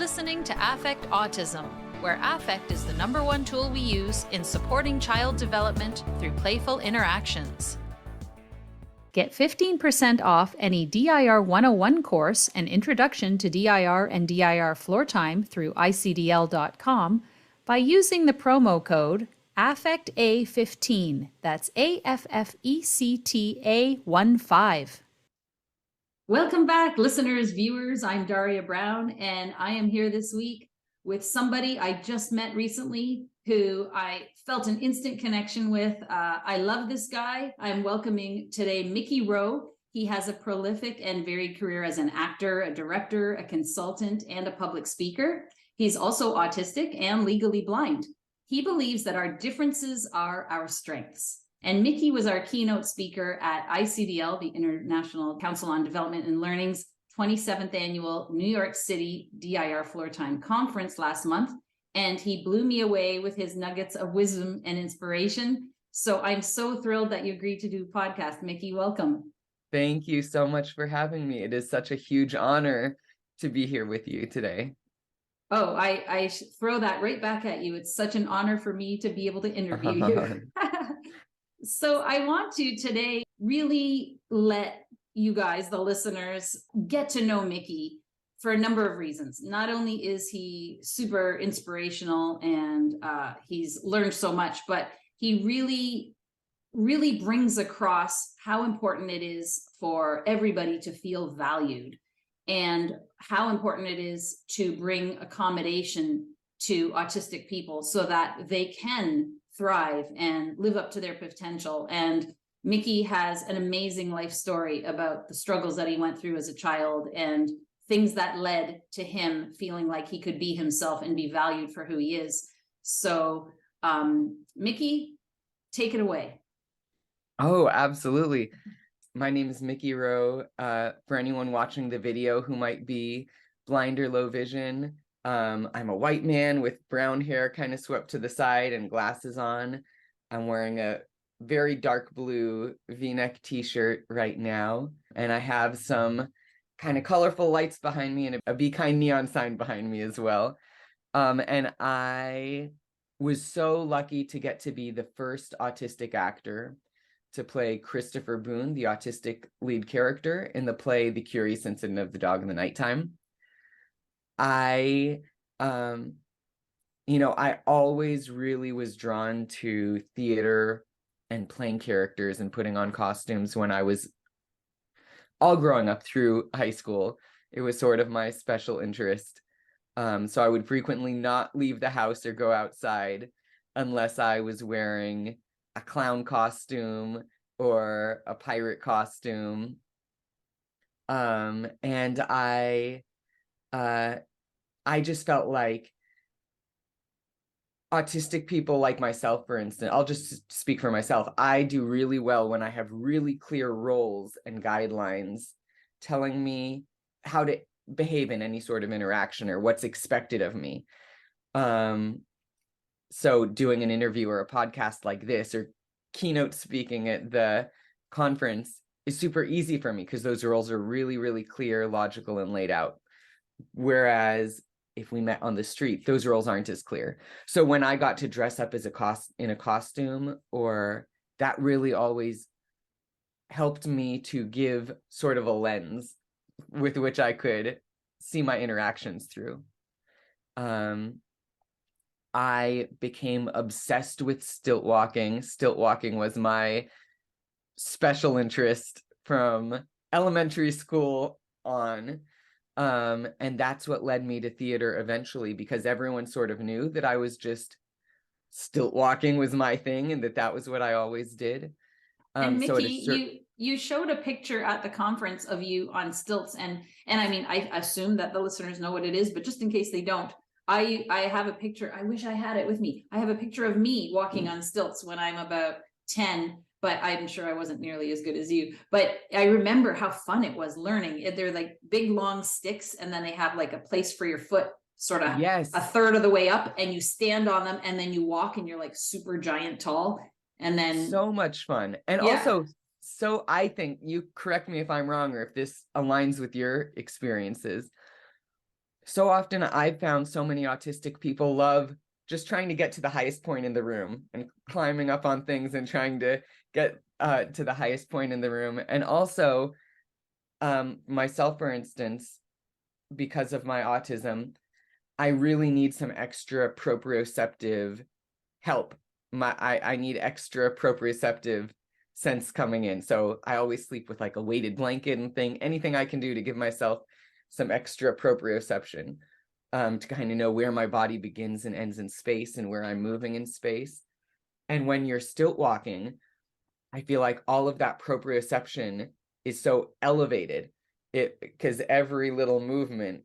listening to Affect Autism, where affect is the #1 tool we use in supporting child development through playful interactions. Get 15% off any DIR 101 course and Introduction to DIR and DIR Floor Time through icdl.com by using the promo code AFFECTA15. That's AFFECTA15. Welcome back, listeners, viewers. I'm Daria Brown, and I am here this week with somebody I just met recently who I felt an instant connection with. I love this guy. I'm welcoming today Mickey Rowe. He has a prolific and varied career as an actor, a director, a consultant, and a public speaker. He's also autistic and legally blind. He believes that our differences are our strengths. And Mickey was our keynote speaker at ICDL, the International Council on Development and Learning's 27th annual New York City DIR Floor Time Conference last month. And he blew me away with his nuggets of wisdom and inspiration. So I'm so thrilled that you agreed to do a podcast. Mickey, welcome. Thank you so much for having me. It is such a huge honor to be here with you today. Oh, I throw that right back at you. It's such an honor for me to be able to interview you. So I want to today really let you guys, the listeners, get to know Mickey for a number of reasons. Not only is he super inspirational and he's learned so much, but he really brings across how important it is for everybody to feel valued and how important it is to bring accommodation to autistic people so that they can thrive and live up to their potential. And Mickey has an amazing life story about the struggles that he went through as a child and things that led to him feeling like he could be himself and be valued for who he is. So, Mickey, take it away. Oh, absolutely. My name is Mickey Rowe. For anyone watching the video who might be blind or low vision, I'm a white man with brown hair kind of swept to the side and glasses on. I'm wearing a very dark blue V-neck t-shirt right now. And I have some kind of colorful lights behind me and a Be Kind neon sign behind me as well. And I was so lucky to get to be the first autistic actor to play Christopher Boone, the autistic lead character in the play The Curious Incident of the Dog in the Nighttime. I always really was drawn to theater and playing characters and putting on costumes when I was all growing up through high school. It was sort of my special interest. So I would frequently not leave the house or go outside unless I was wearing a clown costume or a pirate costume. And I just felt like autistic people like myself, for instance, I'll just speak for myself. I do really well when I have really clear roles and guidelines telling me how to behave in any sort of interaction or what's expected of me. So doing an interview or a podcast like this or keynote speaking at the conference is super easy for me because those roles are really, really clear, logical, and laid out. Whereas if we met on the street, those roles aren't as clear. So when I got to dress up as in a costume, or that really always helped me to give sort of a lens with which I could see my interactions through. I became obsessed with stilt walking. Stilt walking was my special interest from elementary school on. And that's what led me to theater eventually, because everyone sort of knew that I was just stilt walking was my thing and that was what I always did. And Mickey, you showed a picture at the conference of you on stilts. And I mean, I assume that the listeners know what it is, but just in case they don't, I have a picture. I wish I had it with me. I have a picture of me walking on stilts when I'm about 10, but I'm sure I wasn't nearly as good as you. But I remember how fun it was learning. They're like big, long sticks, and then they have like a place for your foot sort of a third of the way up, and you stand on them, and then you walk, and you're like super giant tall. And then so much fun. And also, so I think, you correct me if I'm wrong or if this aligns with your experiences, So often I've found so many autistic people love just trying to get to the highest point in the room and climbing up on things and trying to get to the highest point in the room. And also, myself, for instance, because of my autism, I really need some extra proprioceptive help. I need extra proprioceptive sense coming in. So I always sleep with like a weighted blanket and anything I can do to give myself some extra proprioception, to kind of know where my body begins and ends in space and where I'm moving in space. And when you're stilt walking, I feel like all of that proprioception is so elevated, because every little movement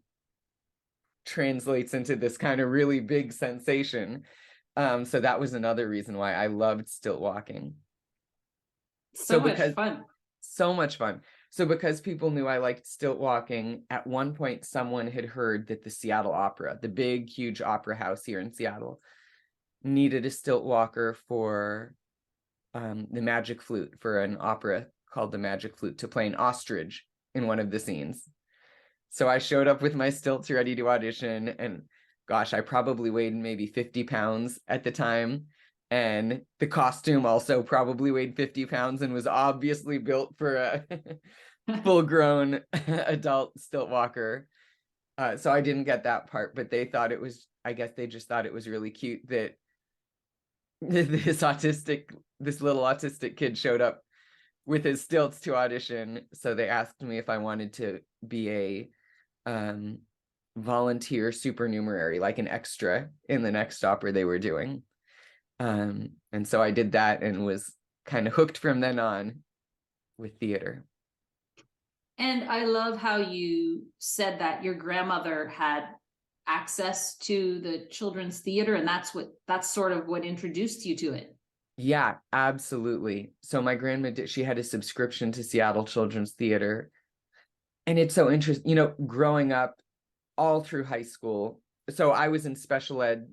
translates into this kind of really big sensation. So that was another reason why I loved stilt walking. So much fun. So much fun. So because people knew I liked stilt walking, at one point someone had heard that the Seattle Opera, the big, huge opera house here in Seattle, needed a stilt walker for the Magic Flute, for an opera called the Magic Flute, to play an ostrich in one of the scenes. So I showed up with my stilts ready to audition, and gosh, I probably weighed maybe 50 pounds at the time. And the costume also probably weighed 50 pounds and was obviously built for a full-grown adult stilt walker. So I didn't get that part, but they thought it was, I guess they just thought it was really cute that this little autistic kid showed up with his stilts to audition. So they asked me if I wanted to be a volunteer supernumerary, like an extra in the next opera they were doing. And so I did that and was kind of hooked from then on with theater. And I love how you said that your grandmother had access to the children's theater, and that's sort of what introduced you to it. Yeah, absolutely. So my grandma she had a subscription to Seattle Children's Theater. And it's so interesting, growing up all through high school. So I was in special ed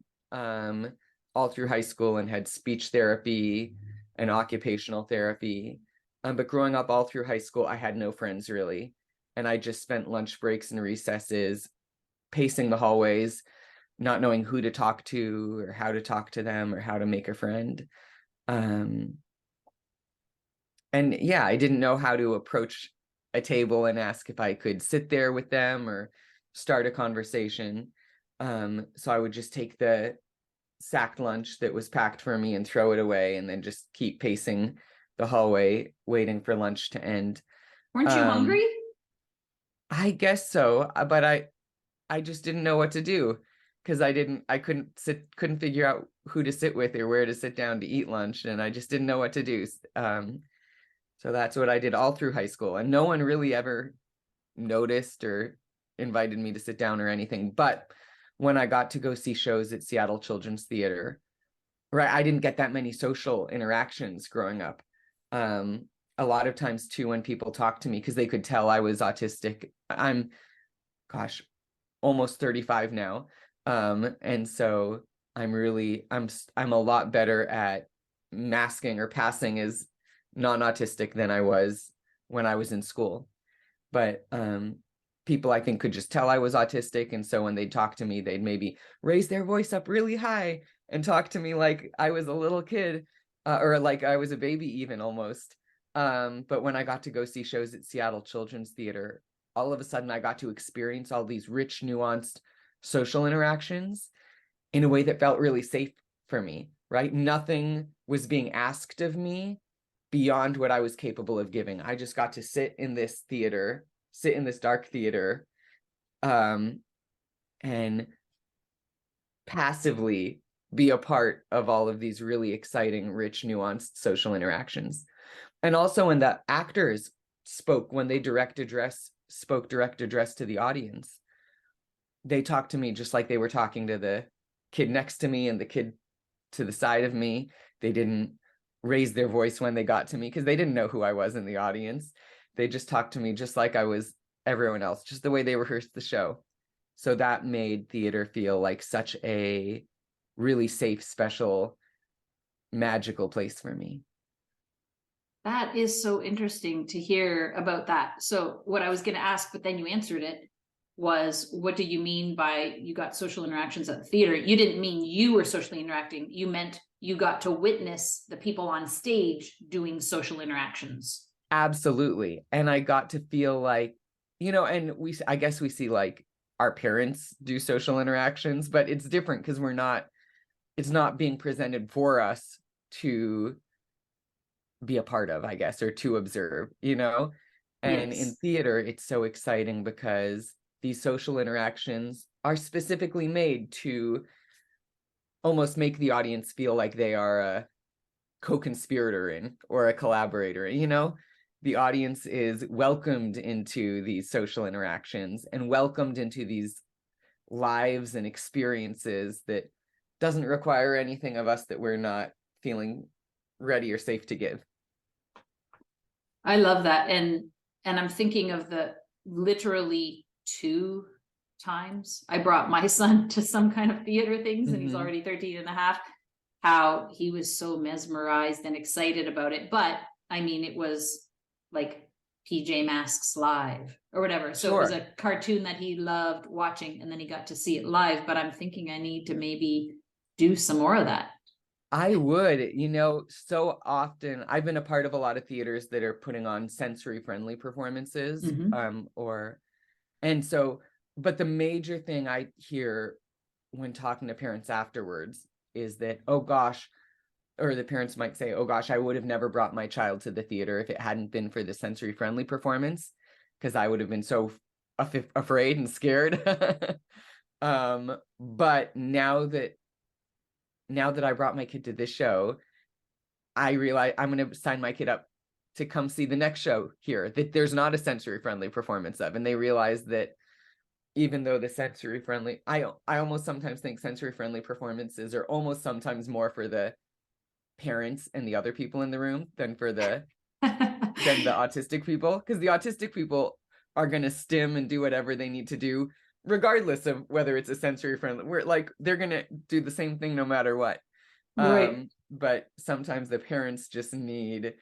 all through high school and had speech therapy and occupational therapy. But growing up all through high school, I had no friends really. And I just spent lunch breaks and recesses pacing the hallways, not knowing who to talk to or how to talk to them or how to make a friend. And yeah, I didn't know how to approach a table and ask if I could sit there with them or start a conversation. So I would just take the sacked lunch that was packed for me and throw it away, and then just keep pacing the hallway, waiting for lunch to end. Weren't you hungry? I guess so, but I just didn't know what to do, because I couldn't figure out who to sit with or where to sit down to eat lunch, and I just didn't know what to do. So that's what I did all through high school, and no one really ever noticed or invited me to sit down or anything. But when I got to go see shows at Seattle Children's Theater, right, I didn't get that many social interactions growing up. A lot of times too, when people talk to me, because they could tell I was autistic, I'm almost 35 now. And so I'm a lot better at masking or passing as non-autistic than I was when I was in school. But people, I think, could just tell I was autistic. And so when they'd talk to me, they'd maybe raise their voice up really high and talk to me like I was a little kid, or like I was a baby even almost. But when I got to go see shows at Seattle Children's Theater, all of a sudden I got to experience all these rich, nuanced social interactions in a way that felt really safe for me, right? Nothing was being asked of me beyond what I was capable of giving. I just got to sit in this dark theater, and passively be a part of all of these really exciting, rich, nuanced social interactions. And also when the actors spoke, when they spoke direct address to the audience, they talked to me just like they were talking to the kid next to me and the kid to the side of me. They didn't raise their voice when they got to me because they didn't know who I was in the audience. They just talked to me just like I was everyone else, just the way they rehearsed the show. So that made theater feel like such a really safe, special, magical place for me. That is so interesting to hear about that. So what I was going to ask, but then you answered it. was, what do you mean by you got social interactions at the theater? You didn't mean you were socially interacting. You meant you got to witness the people on stage doing social interactions. Absolutely. And I got to feel like, and I guess we see like our parents do social interactions, but it's different because it's not being presented for us to be a part of, I guess, or to observe, And in theater, it's so exciting because these social interactions are specifically made to almost make the audience feel like they are a co-conspirator in or a collaborator, The audience is welcomed into these social interactions and welcomed into these lives and experiences that doesn't require anything of us that we're not feeling ready or safe to give. I love that. And I'm thinking of the literally 2 times I brought my son to some kind of theater things, and he's already 13 and a half, how he was so mesmerized and excited about it. But I mean, it was like PJ Masks live or whatever. So It was a cartoon that he loved watching, and then he got to see it live. But I'm thinking I need to maybe do some more of that. I would, so often I've been a part of a lot of theaters that are putting on sensory friendly performances, but the major thing I hear when talking to parents afterwards is that, oh gosh, or the parents might say, oh gosh, I would have never brought my child to the theater if it hadn't been for the sensory friendly performance, because I would have been so afraid and scared. But now that I brought my kid to this show, I realize I'm going to sign my kid up to come see the next show here that there's not a sensory friendly performance of. And they realize that even though the sensory friendly, I almost sometimes think sensory friendly performances are almost sometimes more for the parents and the other people in the room than for the than the autistic people, because the autistic people are going to stim and do whatever they need to do regardless of whether it's a sensory friendly. They're going to do the same thing no matter what. Right. But sometimes the parents just need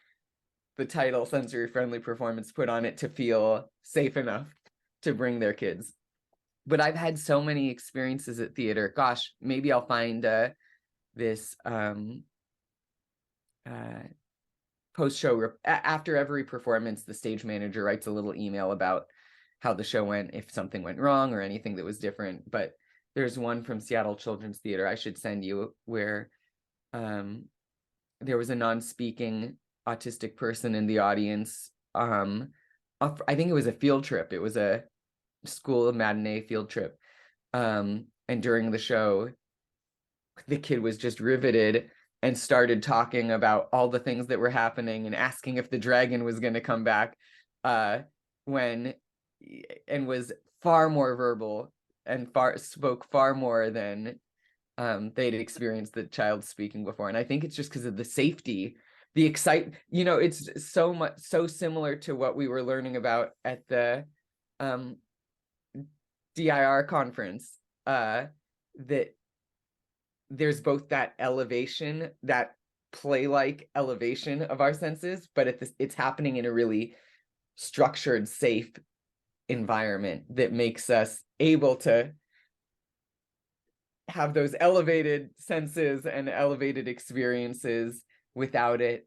the title sensory friendly performance put on it to feel safe enough to bring their kids. But I've had so many experiences at theater. Gosh, maybe I'll find this post-show after every performance, the stage manager writes a little email about how the show went, if something went wrong or anything that was different. But there's one from Seattle Children's Theater I should send you where there was a non-speaking autistic person in the audience. I think it was a field trip. It was a school matinee field trip. And during the show, the kid was just riveted and started talking about all the things that were happening and asking if the dragon was going to come back, and was far more verbal and spoke far more than they'd experienced the child speaking before. And I think it's just because of the safety, the excitement, it's so similar to what we were learning about at the DIR conference, that there's both that elevation, that play-like elevation of our senses, but it's happening in a really structured, safe environment that makes us able to have those elevated senses and elevated experiences without it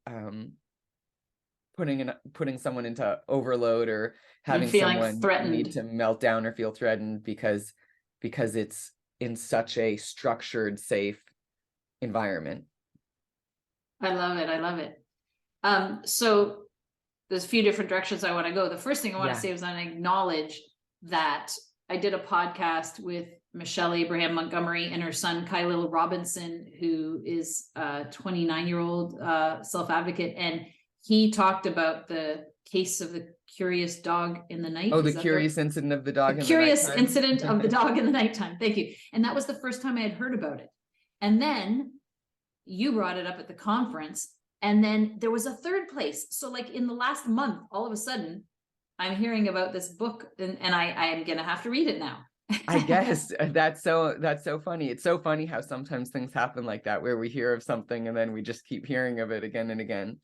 putting someone into overload or having someone threatened, need to melt down or feel threatened because it's in such a structured, safe environment. I love it. So there's a few different directions I want to go. The first thing I want to say is I acknowledge that I did a podcast with Michelle Abraham Montgomery and her son, Kylil Robinson, who is a 29-year-old self-advocate. And he talked about the case of the curious dog in the night. Oh, the curious incident of the dog in the nighttime. Curious incident of the dog in the nighttime. Thank you. And that was the first time I had heard about it. And then you brought it up at the conference. And then there was a third place. So like in the last month, all of a sudden, I'm hearing about this book and I am going to have to read it now. I guess that's so funny. It's so funny how sometimes things happen like that, where we hear of something and then we just keep hearing of it again and again.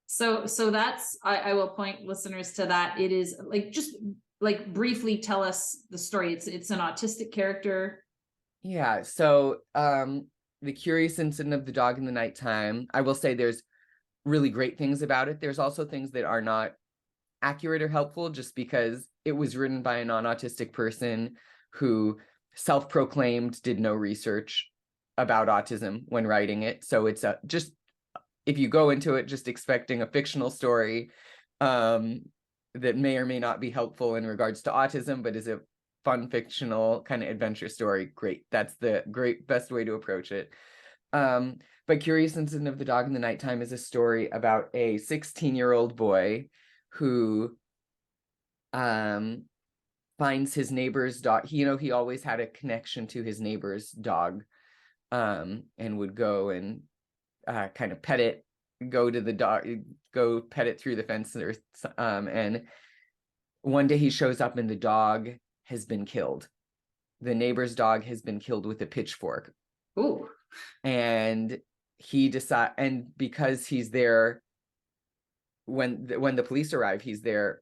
So that's, I will point listeners to that. It is like just like briefly tell us the story. It's an autistic character. Yeah, so The Curious Incident of the Dog in the Nighttime, I will say there's really great things about it. There's also things that are not accurate or helpful just because it was written by a non-autistic person who self-proclaimed did no research about autism when writing it. So it's just, if you go into it just expecting a fictional story that may or may not be helpful in regards to autism, but is a fun fictional kind of adventure story, great. That's the best way to approach it. But Curious Incident of the Dog in the Nighttime is a story about a 16-year-old boy who finds his neighbor's dog. He always had a connection to his neighbor's dog, and would go and kind of pet it, go to the dog, go pet it through the fence, and one day he shows up and the dog has been killed. The neighbor's dog has been killed with a pitchfork. Ooh. And because he's there when the police arrive, he's there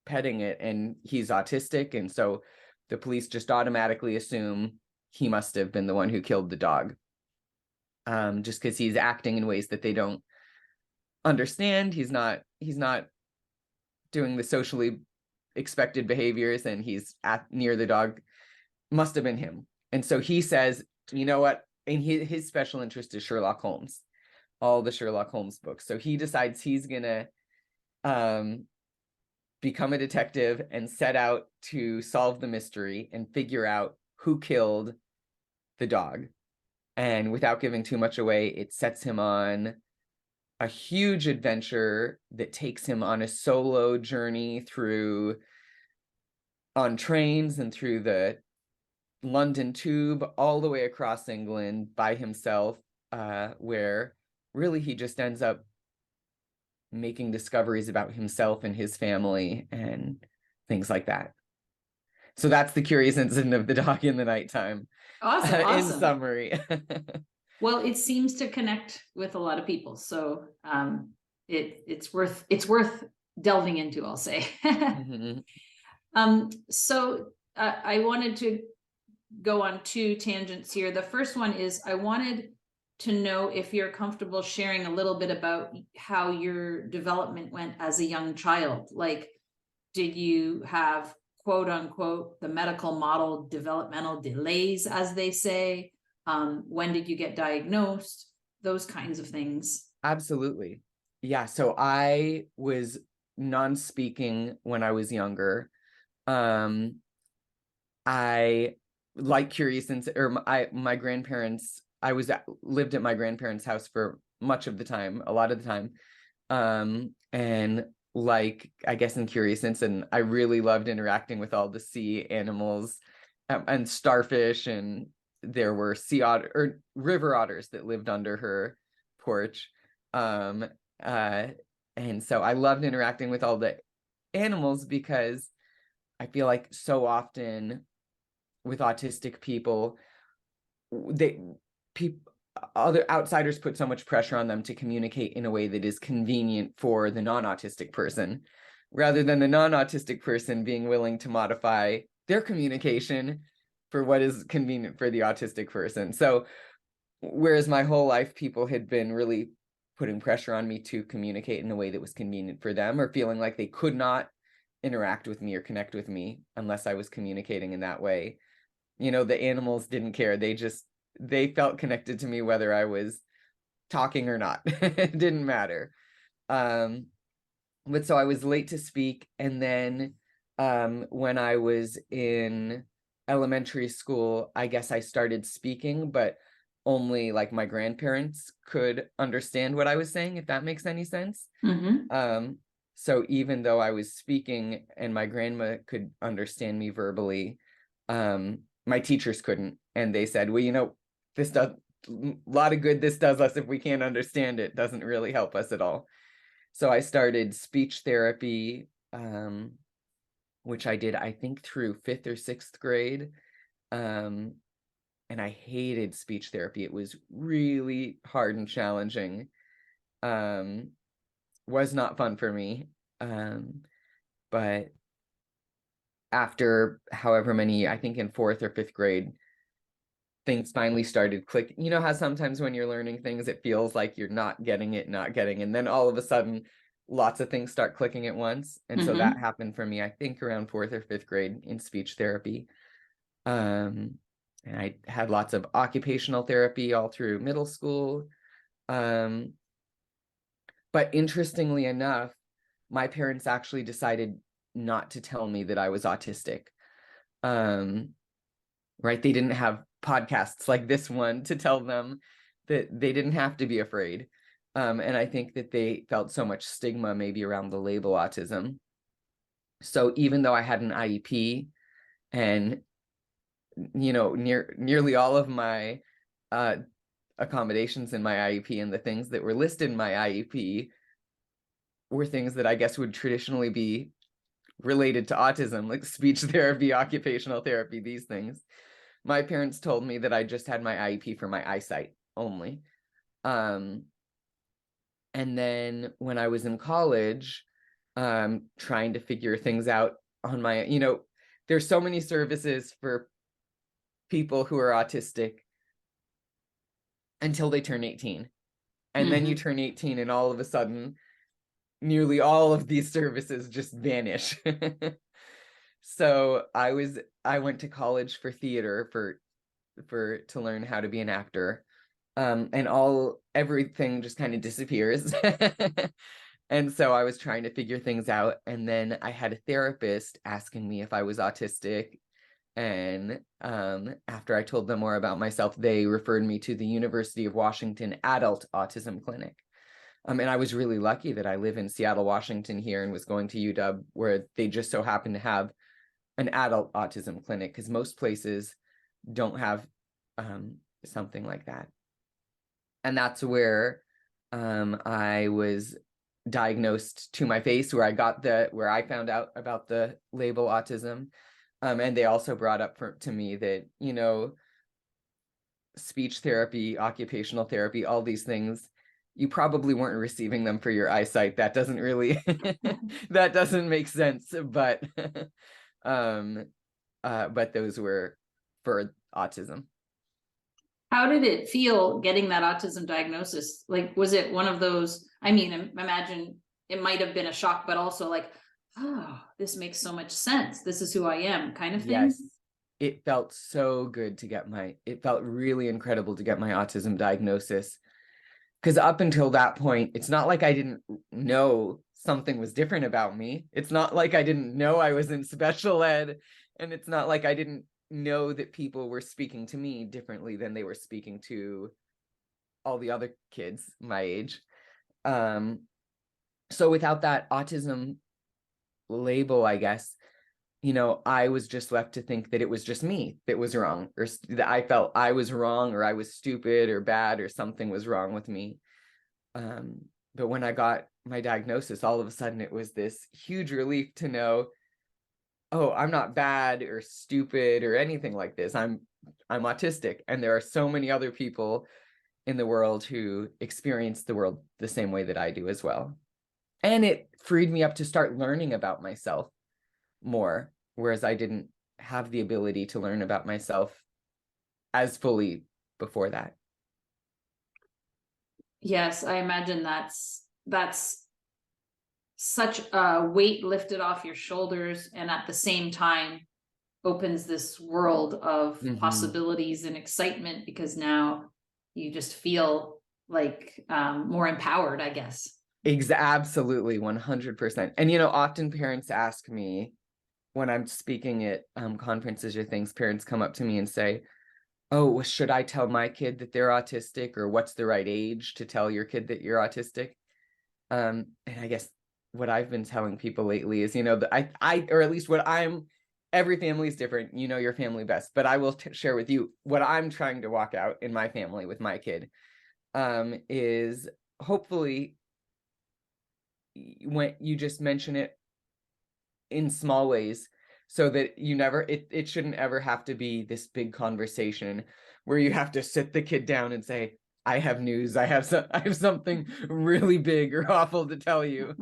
petting it, and he's autistic, and so the police just automatically assume he must have been the one who killed the dog, just because he's acting in ways that they don't understand. He's not doing the socially expected behaviors, and he's near the dog. Must have been him. And so he says, you know what? And his special interest is Sherlock Holmes, all the Sherlock Holmes books. So he decides he's gonna become a detective and set out to solve the mystery and figure out who killed the dog. And without giving too much away, it sets him on a huge adventure that takes him on a solo journey on trains and through the London Tube, all the way across England by himself, where really he just ends up making discoveries about himself and his family and things like that. So that's The Curious Incident of the Dog in the Nighttime. Awesome. In summary. Well, it seems to connect with a lot of people, so it's worth delving into, I'll say. So I wanted to go on two tangents here. The first one is I wanted to know if you're comfortable sharing a little bit about how your development went as a young child. Like, did you have, quote unquote, the medical model developmental delays, as they say? When did you get diagnosed? Those kinds of things. Absolutely. Yeah. So I was non-speaking when I was younger. I like Curious my grandparents, lived at my grandparents' house for much of the time, a lot of the time. And like, I guess in Curious Incident, I really loved interacting with all the sea animals, and starfish, and there were sea otter or river otters that lived under her porch. And so I loved interacting with all the animals because I feel like so often with autistic people, other outsiders put so much pressure on them to communicate in a way that is convenient for the non-autistic person, rather than the non-autistic person being willing to modify their communication for what is convenient for the autistic person. So whereas my whole life people had been really putting pressure on me to communicate in a way that was convenient for them, or feeling like they could not interact with me or connect with me unless I was communicating in that way. The animals didn't care. They felt connected to me whether I was talking or not. It didn't matter. But so I was late to speak. And then when I was in elementary school, I guess I started speaking, but only like my grandparents could understand what I was saying, if that makes any sense. Mm-hmm. So even though I was speaking and my grandma could understand me verbally, my teachers couldn't. And they said, well, this does a lot of good this does us if we can't understand it. Doesn't really help us at all. So I started speech therapy, which I did, I think, through 5th or 6th grade. And I hated speech therapy. It was really hard and challenging. Was not fun for me. But after however many, I think in 4th or 5th grade, things finally started clicking. You know how sometimes when you're learning things, it feels like you're not getting it, and then all of a sudden, lots of things start clicking at once. And so that happened for me, I think around 4th or 5th grade in speech therapy. And I had lots of occupational therapy all through middle school. But interestingly enough, my parents actually decided not to tell me that I was autistic. Right? They didn't have podcasts like this one to tell them that they didn't have to be afraid. And I think that they felt so much stigma maybe around the label autism. So even though I had an IEP and, you know, nearly all of my accommodations in my IEP and the things that were listed in my IEP were things that I guess would traditionally be related to autism, like speech therapy, occupational therapy, these things. My parents told me that I just had my IEP for my eyesight only. And then when I was in college, trying to figure things out on my, you know, there's so many services for people who are autistic until they turn 18. And then you turn 18 and all of a sudden, nearly all of these services just vanish. So I went to college for theater to learn how to be an actor. And everything just kind of disappears. And so I was trying to figure things out. And then I had a therapist asking me if I was autistic. And after I told them more about myself, they referred me to the University of Washington Adult Autism Clinic. And I was really lucky that I live in Seattle, Washington here, and was going to UW, where they just so happen to have an adult autism clinic, because most places don't have something like that. And that's where I was diagnosed to my face, where I found out about the label autism. And they also brought up to me that, you know, speech therapy, occupational therapy, all these things, you probably weren't receiving them for your eyesight. That doesn't really, that doesn't make sense, but those were for autism. How did it feel getting that autism diagnosis? Like, was it one of those, I mean, imagine it might have been a shock, but also like, oh, this makes so much sense. This is who I am kind of thing. Yes. It felt so good it felt really incredible to get my autism diagnosis. Because up until that point, it's not like I didn't know something was different about me. It's not like I didn't know I was in special ed. And it's not like I didn't know that people were speaking to me differently than they were speaking to all the other kids my age. So without that autism label, I guess, you know, I was just left to think that it was just me that was wrong, or that I felt I was wrong, or I was stupid or bad, or something was wrong with me. But when I got my diagnosis, all of a sudden it was this huge relief to know, oh, I'm not bad or stupid or anything like this. I'm autistic, and there are so many other people in the world who experience the world the same way that I do as well. And it freed me up to start learning about myself more, whereas I didn't have the ability to learn about myself as fully before that. Yes, I imagine that's such a weight lifted off your shoulders, and at the same time opens this world of possibilities and excitement, because now you just feel like more empowered, I guess. Absolutely, 100%. And, you know, often parents ask me, when I'm speaking at conferences or things, parents come up to me and say, oh, should I tell my kid that they're autistic, or what's the right age to tell your kid that you're autistic? And I guess what I've been telling people lately is, you know, or at least every family is different, you know your family best, but I will share with you what I'm trying to walk out in my family with my kid, is hopefully when you just mention it in small ways, so that it shouldn't ever have to be this big conversation where you have to sit the kid down and say, I have news. I have something really big or awful to tell you.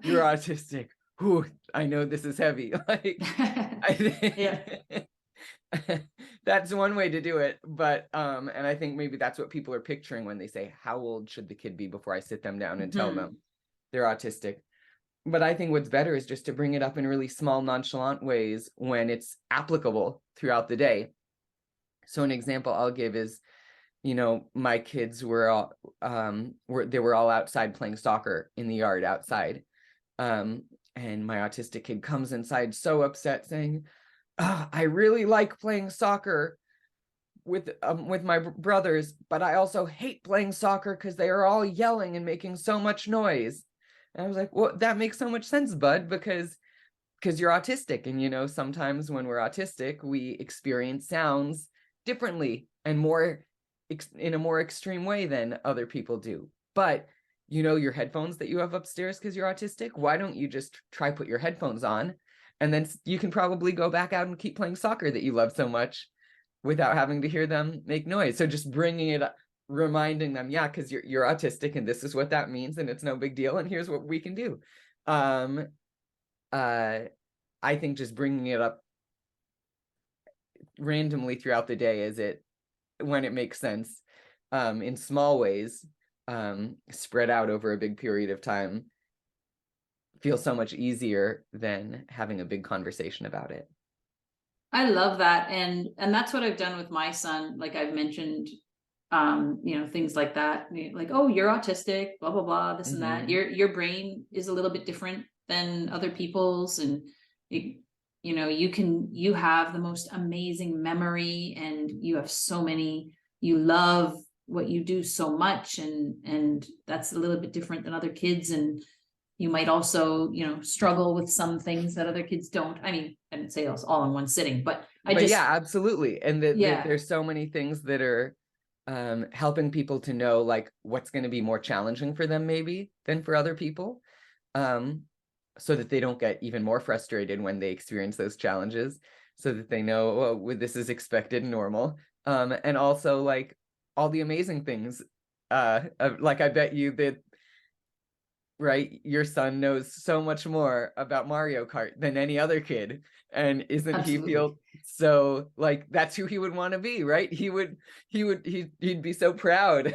You're autistic. whew, I know this is heavy. Like, I Yeah. think that's one way to do it. But and I think maybe that's what people are picturing when they say, how old should the kid be before I sit them down and tell them they're autistic? But I think what's better is just to bring it up in really small, nonchalant ways when it's applicable throughout the day. So an example I'll give is, my kids were all they were all outside playing soccer in the yard outside. And my autistic kid comes inside so upset, saying, "Oh, I really like playing soccer with my brothers, but I also hate playing soccer because they are all yelling and making so much noise." And I was like, well, that makes so much sense, bud, because you're autistic. And sometimes when we're autistic, we experience sounds differently and more in a more extreme way than other people do. But your headphones that you have upstairs because you're autistic, why don't you just try put your headphones on, and then you can probably go back out and keep playing soccer that you love so much without having to hear them make noise. So just bringing it up, reminding them, yeah, because you're autistic and this is what that means, and it's no big deal, and here's what we can do. I think just bringing it up randomly throughout the day when it makes sense, in small ways, spread out over a big period of time, feels so much easier than having a big conversation about it. I love that. And that's what I've done with my son. Like I've mentioned, things like that, like, oh, you're autistic, blah, blah, blah, this and that. Your brain is a little bit different than other people's. And you have the most amazing memory, and you have you love what you do so much. And that's a little bit different than other kids. And you might also, struggle with some things that other kids don't. I mean, I didn't say it all in one sitting, but yeah, absolutely. And there's so many things that are helping people to know, like, what's going to be more challenging for them maybe than for other people, so that they don't get even more frustrated when they experience those challenges, so that they know, oh, this is expected and normal. And also, like, all the amazing things, like, I bet you that, right, your son knows so much more about Mario Kart than any other kid, and he feel so like that's who he would want to be, right? He'd be so proud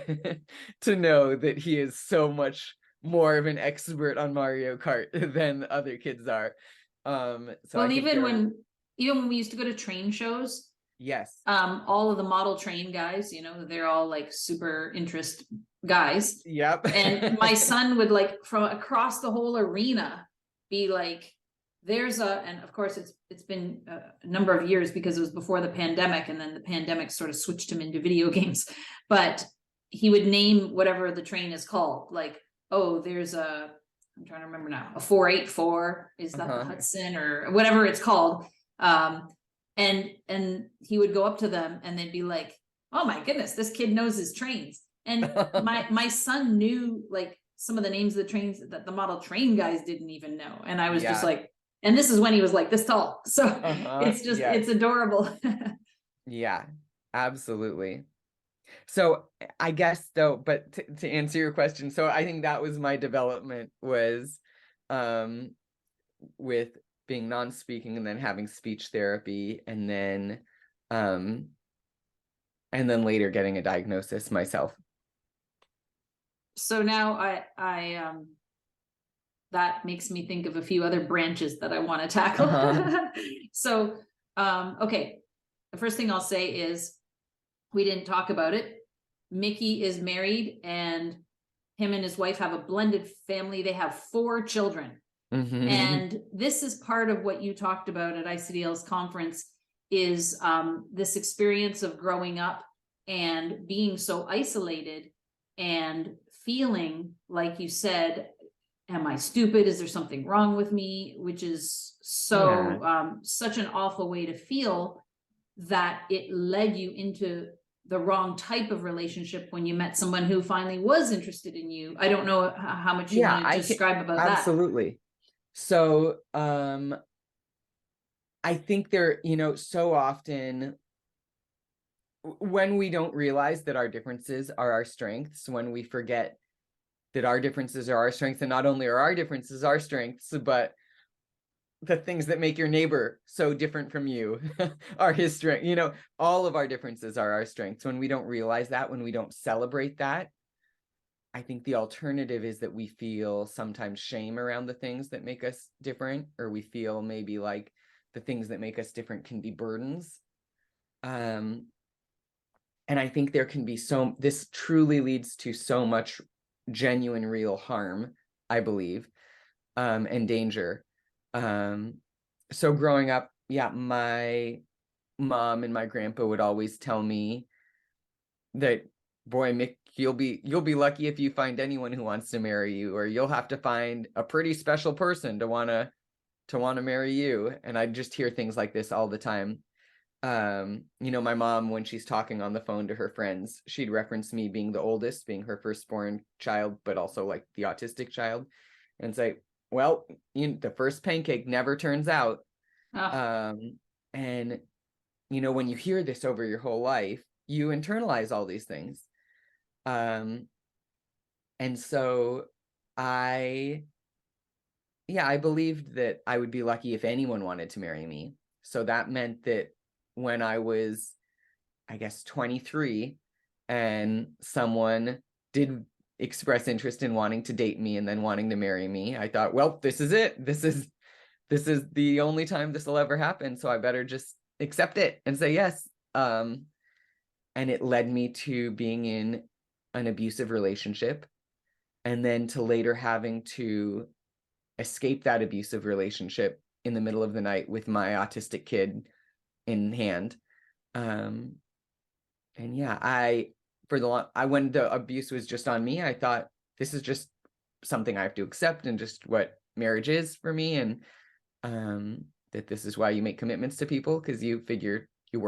to know that he is so much more of an expert on Mario Kart than other kids are. So well, even when we used to go to train shows, yes, all of the model train guys, they're all like super interest guys. Yep. And my son would, like, from across the whole arena, be like, and of course it's been a number of years because it was before the pandemic, and then the pandemic sort of switched him into video games. But he would name whatever the train is called, like, oh, I'm trying to remember now, a 484, is that the Hudson or whatever it's called. And he would go up to them and they'd be like, oh my goodness, this kid knows his trains. And my son knew, like, some of the names of the trains that the model train guys didn't even know. And I was just like, and this is when he was like this tall. So it's just, it's adorable. Yeah, absolutely. So I guess though, but to answer your question, so I think that was my development, was with being non-speaking and then having speech therapy, and then later getting a diagnosis myself. So now I that makes me think of a few other branches that I want to tackle. So okay, the first thing I'll say is, we didn't talk about it. Mickey is married, and him and his wife have a blended family. They have 4 children. And this is part of what you talked about at ICDL's conference, is this experience of growing up and being so isolated and feeling, like you said, am I stupid? Is there something wrong with me? Which is such an awful way to feel, that it led you into the wrong type of relationship when you met someone who finally was interested in you. I don't know how much you want to describe about that. Absolutely. So I think there, so often when we don't realize that our differences are our strengths, when we forget that our differences are our strengths, and not only are our differences our strengths, but the things that make your neighbor so different from you are his strength. You know, all of our differences are our strengths. When we don't realize that, when we don't celebrate that, I think the alternative is that we feel sometimes shame around the things that make us different, or we feel maybe like the things that make us different can be burdens. And I think there can be this truly leads to so much genuine, real harm, I believe, and danger. So growing up, yeah, my mom and my grandpa would always tell me that, boy, Mick, you'll be lucky if you find anyone who wants to marry you, or you'll have to find a pretty special person to want to marry you. And I just hear things like this all the time. You know, my mom, when she's talking on the phone to her friends, she'd reference me being the oldest, being her firstborn child, but also like the autistic child, and say, well, the first pancake never turns out. Oh. And you know, when you hear this over your whole life, you internalize all these things. And so I believed that I would be lucky if anyone wanted to marry me. So that meant that when I was, I guess, 23, and someone did express interest in wanting to date me and then wanting to marry me, I thought, well, this is it. This is the only time this will ever happen. So I better just accept it and say yes. And it led me to being in an abusive relationship, and then to later having to escape that abusive relationship in the middle of the night with my autistic kid in hand. And yeah, when the abuse was just on me, I thought, this is just something I have to accept, and just what marriage is for me. And that this is why you make commitments to people, because you figure you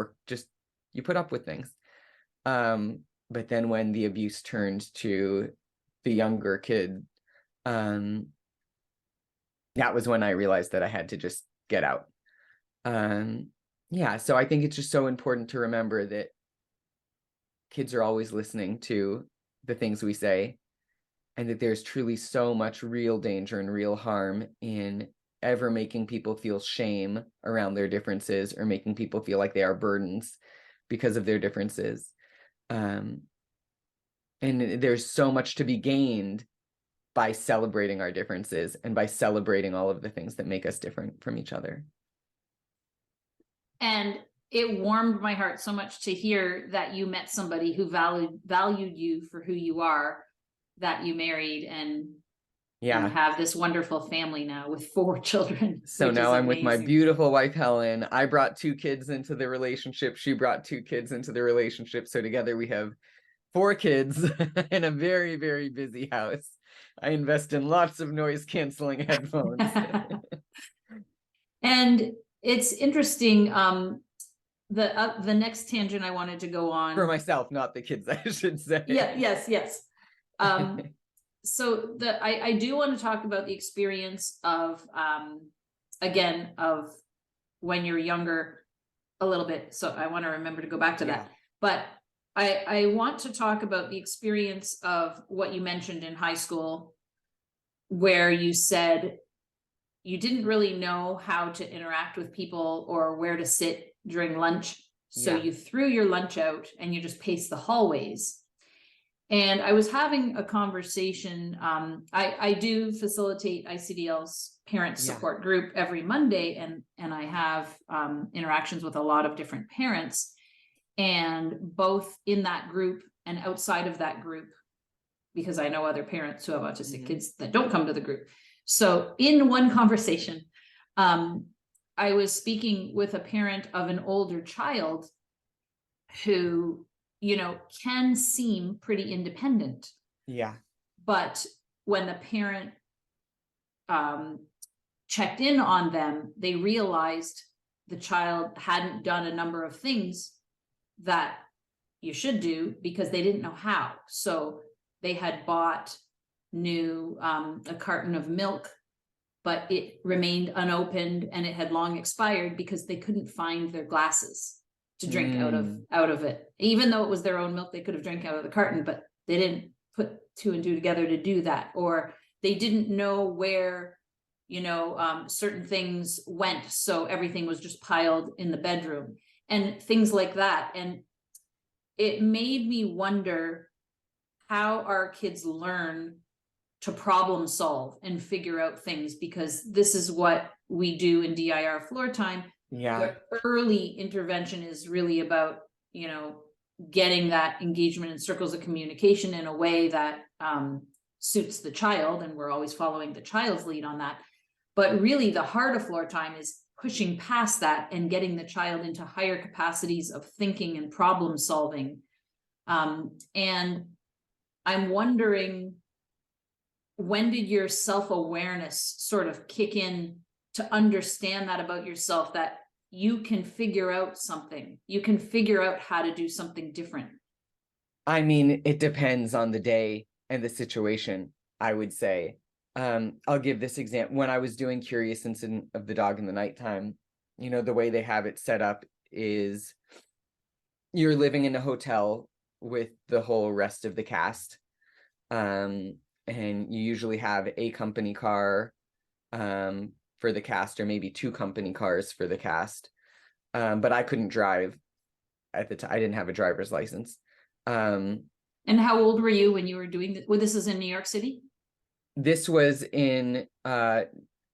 put up with things. But then when the abuse turned to the younger kid, that was when I realized that I had to just get out. Yeah, so I think it's just so important to remember that kids are always listening to the things we say, and that there's truly so much real danger and real harm in ever making people feel shame around their differences, or making people feel like they are burdens because of their differences. And there's so much to be gained by celebrating our differences, and by celebrating all of the things that make us different from each other. And it warmed my heart so much to hear that you met somebody who valued you for who you are, that you married, and have this wonderful family now with 4 children. So now I'm with my beautiful wife, Helen. I brought 2 kids into the relationship. She brought 2 kids into the relationship. So together we have 4 kids in a very, very busy house. I invest in lots of noise canceling headphones. And it's interesting. The next tangent I wanted to go on, for myself, not the kids, I should say. Yeah. Yes. So I do want to talk about the experience of, again, of when you're younger a little bit. So I want to remember to go back to that. But I want to talk about the experience of what you mentioned in high school, where you said you didn't really know how to interact with people or where to sit during lunch. So you threw your lunch out and you just paced the hallways. And I was having a conversation. I do facilitate ICDL's parent support group every Monday, and I have interactions with a lot of different parents, and both in that group and outside of that group, because I know other parents who have autistic kids that don't come to the group. So in one conversation, I was speaking with a parent of an older child who, can seem pretty independent. Yeah. But when the parent checked in on them, they realized the child hadn't done a number of things that you should do because they didn't know how. So they had bought a carton of milk, but it remained unopened and it had long expired because they couldn't find their glasses to drink out of it. Even though it was their own milk, they could have drank out of the carton, but they didn't put 2 and 2 together to do that. Or they didn't know where certain things went, so everything was just piled in the bedroom and things like that. And it made me wonder how our kids learn to problem solve and figure out things, because this is what we do in DIR floor time. Yeah. The early intervention is really about, getting that engagement in circles of communication in a way that suits the child. And we're always following the child's lead on that. But really the heart of floor time is pushing past that and getting the child into higher capacities of thinking and problem solving. And I'm wondering, when did your self-awareness sort of kick in to understand that about yourself, that you can figure out something, you can figure out how to do something different? I mean, it depends on the day and the situation, I would say. I'll give this example. When I was doing Curious Incident of the Dog in the Nighttime, the way they have it set up is you're living in a hotel with the whole rest of the cast. And you usually have a company car for the cast, or maybe 2 company cars for the cast. But I couldn't drive at the time. I didn't have a driver's license. And how old were you when you were doing this? Well, this is in New York City? This was in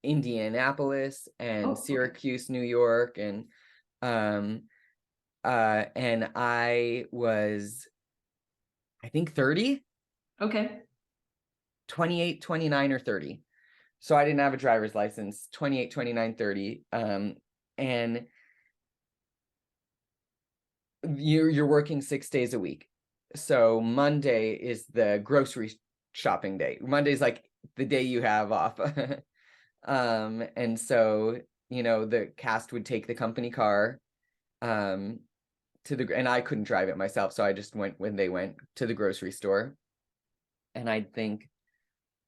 Indianapolis and Syracuse, New York, and I was, I think, 30. Okay. 28, 29, or 30. So I didn't have a driver's license. 28, 29, 30. And you're working 6 days a week. So Monday is the grocery shopping day. Monday's like the day you have off. And so, the cast would take the company car and I couldn't drive it myself. So I just went when they went to the grocery store, and I'd think,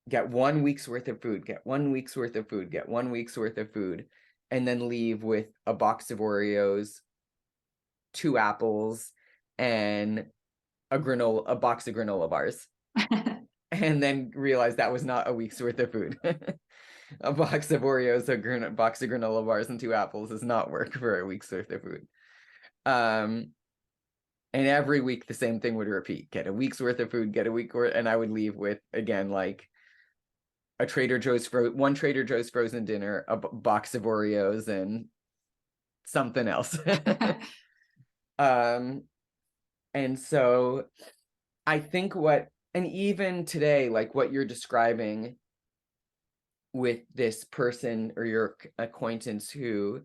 get 1 week's worth of food, get 1 week's worth of food, get 1 week's worth of food, and then leave with a box of Oreos, 2 apples, and a box of granola bars. And then realize that was not a week's worth of food. A box of Oreos, a box of granola bars, and 2 apples does not work for a week's worth of food. And every week the same thing would repeat. Get a week's worth of food, get a week worth, and I would leave with, again, like one Trader Joe's frozen dinner, a box of Oreos, and something else. And so I think and even today, like what you're describing with this person or your acquaintance who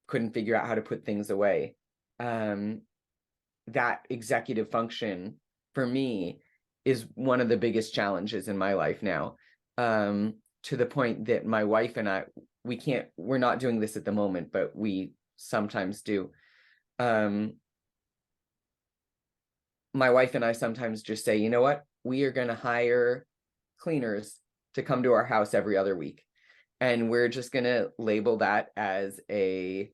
couldn't figure out how to put things away, that executive function for me is one of the biggest challenges in my life now, to the point that my wife and I, we're not doing this at the moment, but we sometimes do. My wife and I sometimes just say, you know what, we are going to hire cleaners to come to our house every other week. And we're just going to label that as a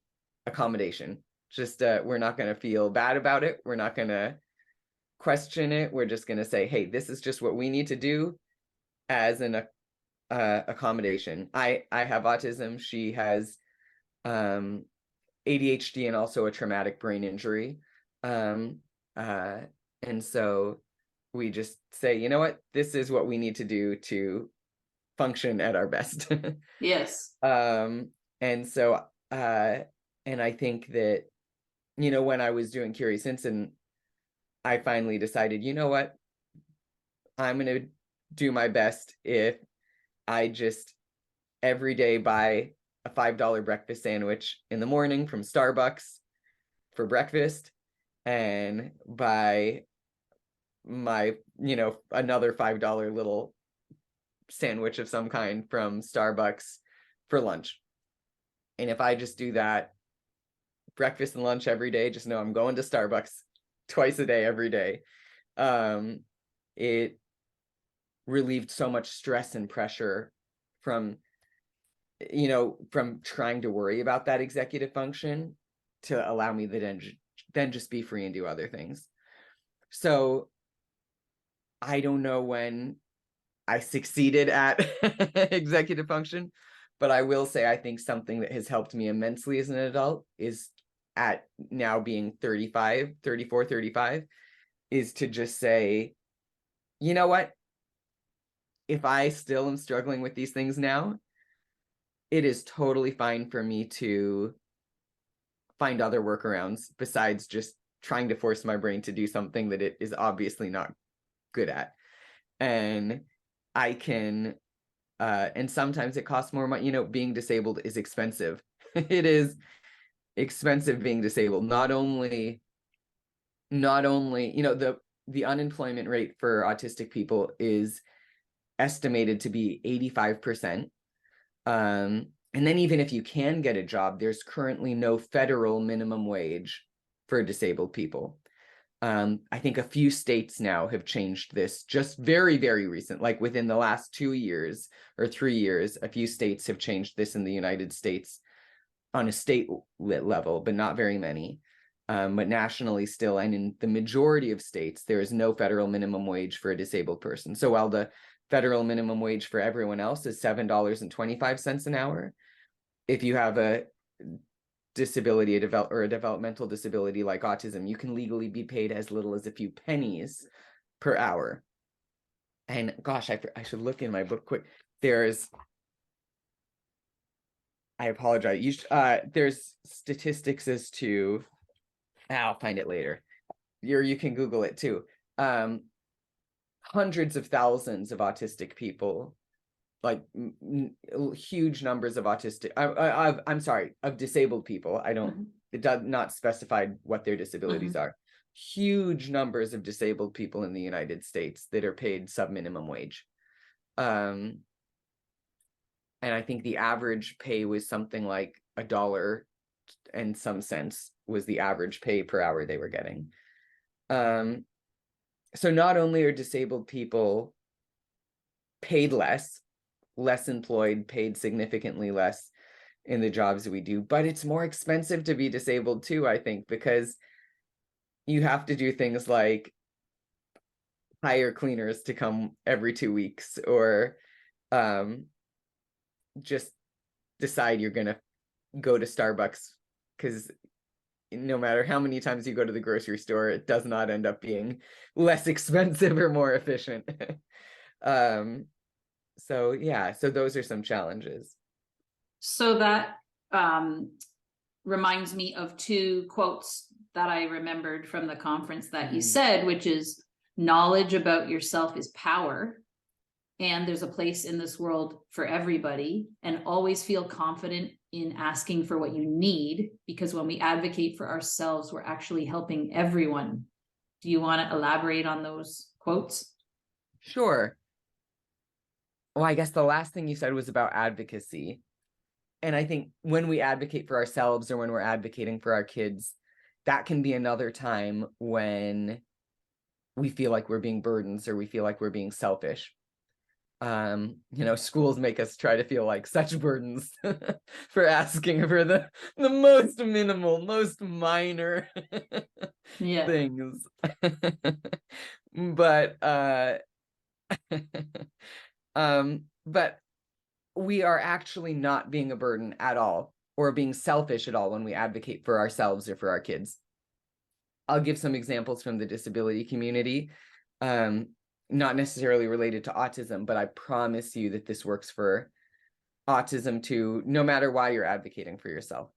accommodation. Just, we're not going to feel bad about it. We're not going to question it. We're just going to say, hey, this is just what we need to do as an accommodation. I have autism. She has ADHD and also a traumatic brain injury. And so we just say, you know what, this is what we need to do to function at our best. Yes. And so, and I think that, when I was doing Curious Incident, I finally decided, you know what, I'm going to do my best if I just every day buy a $5 breakfast sandwich in the morning from Starbucks for breakfast, and buy my, another $5 little sandwich of some kind from Starbucks for lunch. And if I just do that breakfast and lunch every day, just know I'm going to Starbucks twice a day, every day. It relieved so much stress and pressure from trying to worry about that executive function, to allow me to then just be free and do other things. So I don't know when I succeeded at executive function. But I will say, I think something that has helped me immensely as an adult is, at now being 35, 34, 35, is to just say, you know what? If I still am struggling with these things now, it is totally fine for me to find other workarounds besides just trying to force my brain to do something that it is obviously not good at. And I can, and sometimes it costs more money. You know, being disabled is expensive. It is expensive being disabled. Not only, you know, the unemployment rate for autistic people is estimated to be 85%. And then even if you can get a job, there's currently no federal minimum wage for disabled people. I think a few states now have changed this just very, very recent, like within the last 2 years or 3 years, a few states have changed this in the United States on a state level, but not very many. But nationally still, and in the majority of states, there is no federal minimum wage for a disabled person. So while the federal minimum wage for everyone else is $7.25 an hour, if you have a disability, or a developmental disability like autism, you can legally be paid as little as a few pennies per hour. And gosh, I should look in my book quick. I apologize. There's statistics as to, I'll find it later. You can Google it too. Hundreds of thousands of autistic people, like huge numbers of autistic, I'm sorry, of disabled people. It does not specify what their disabilities are. Huge numbers of disabled people in the United States that are paid sub-minimum wage. And I think the average pay was something like $1 and some cents was the average pay per hour they were getting. So not only are disabled people paid less employed, paid significantly less in the jobs that we do, but it's more expensive to be disabled too, I think, because you have to do things like hire cleaners to come every 2 weeks, or just decide you're going to go to Starbucks, because no matter how many times you go to the grocery store, it does not end up being less expensive or more efficient. So yeah, so those are some challenges. So that reminds me of 2 quotes that I remembered from the conference that you said, which is, knowledge about yourself is power, and there's a place in this world for everybody, and always feel confident in asking for what you need, because when we advocate for ourselves, we're actually helping everyone. Do you want to elaborate on those quotes? Sure. Well, I guess the last thing you said was about advocacy. And I think when we advocate for ourselves, or when we're advocating for our kids, that can be another time when we feel like we're being burdens, or we feel like we're being selfish. You know, schools make us try to feel like such burdens for asking for the most minimal, most minor things. But but we are actually not being a burden at all, or being selfish at all, when we advocate for ourselves or for our kids. I'll give some examples from the disability community, not necessarily related to autism, but I promise you that this works for autism too, no matter why you're advocating for yourself.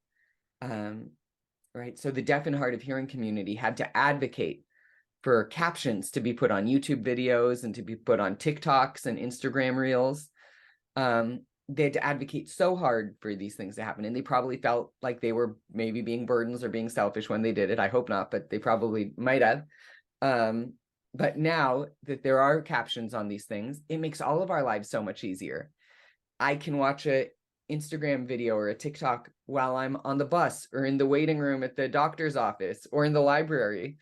Right. So the deaf and hard of hearing community had to advocate for captions to be put on YouTube videos and to be put on TikToks and Instagram reels. They had to advocate so hard for these things to happen, and they probably felt like they were maybe being burdens or being selfish when they did it. I hope not, but they probably might have. But now that there are captions on these things, it makes all of our lives so much easier. I can watch a Instagram video or a TikTok while I'm on the bus, or in the waiting room at the doctor's office, or in the library,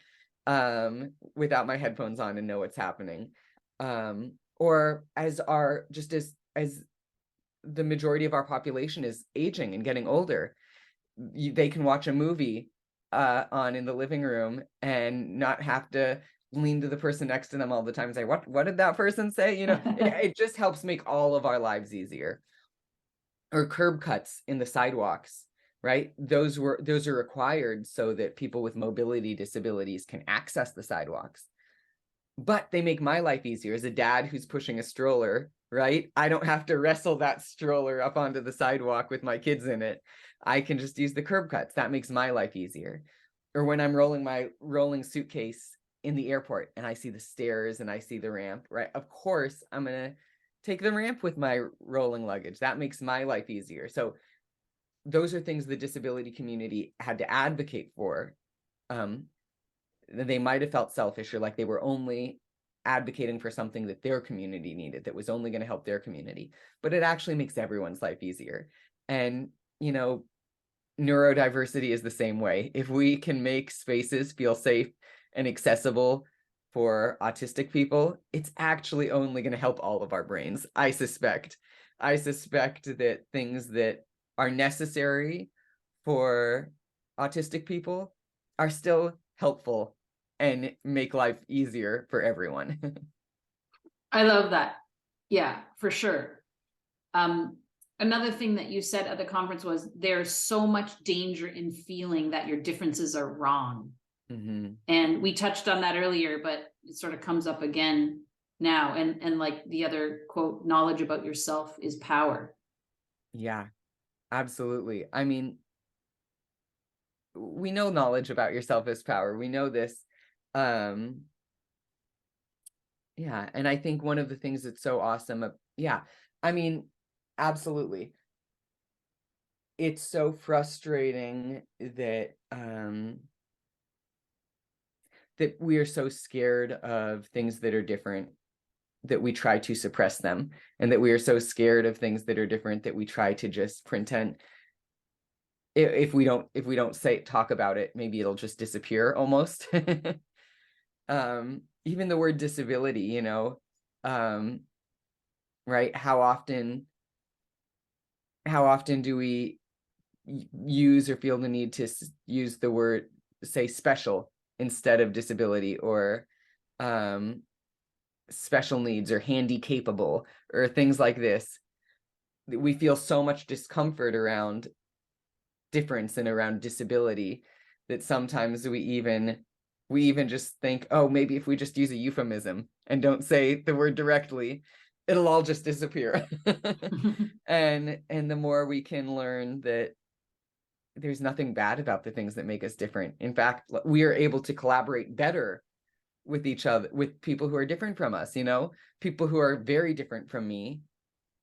without my headphones on, and know what's happening. Or as the majority of our population is aging and getting older, they can watch a movie on in the living room and not have to lean to the person next to them all the time and say, what did that person say? It just helps make all of our lives easier. Or curb cuts in the sidewalks, right? Those are required so that people with mobility disabilities can access the sidewalks. But they make my life easier as a dad who's pushing a stroller, right? I don't have to wrestle that stroller up onto the sidewalk with my kids in it. I can just use the curb cuts. That makes my life easier. Or when I'm rolling my rolling suitcase in the airport and I see the stairs and I see the ramp, right? Of course, I'm going to take the ramp with my rolling luggage. That makes my life easier. So those are things the disability community had to advocate for. They might have felt selfish, or like they were only advocating for something that their community needed, that was only going to help their community, but it actually makes everyone's life easier. And, neurodiversity is the same way. If we can make spaces feel safe and accessible for autistic people, it's actually only going to help all of our brains. I suspect that things that are necessary for autistic people are still helpful and make life easier for everyone. I love that. Yeah, for sure. Another thing that you said at the conference was there's so much danger in feeling that your differences are wrong. Mm-hmm. And we touched on that earlier, but it sort of comes up again now. And like the other quote, knowledge about yourself is power. Yeah, absolutely. I mean, we know knowledge about yourself is power. We know this. Yeah, and I think one of the things that's so awesome, I mean, absolutely. It's so frustrating that that we are so scared of things that are different, that we try to suppress them, and that we are so scared of things that are different that we try to just pretend. If we don't talk about it, maybe it'll just disappear almost. Even the word disability, right? How often do we use or feel the need to use the word, say, special instead of disability, or special needs, or handy capable, or things like this? We feel so much discomfort around difference and around disability that sometimes we even just think, oh, maybe if we just use a euphemism and don't say the word directly, it'll all just disappear. And the more we can learn that there's nothing bad about the things that make us different. In fact, we are able to collaborate better with each other, with people who are different from us. People who are very different from me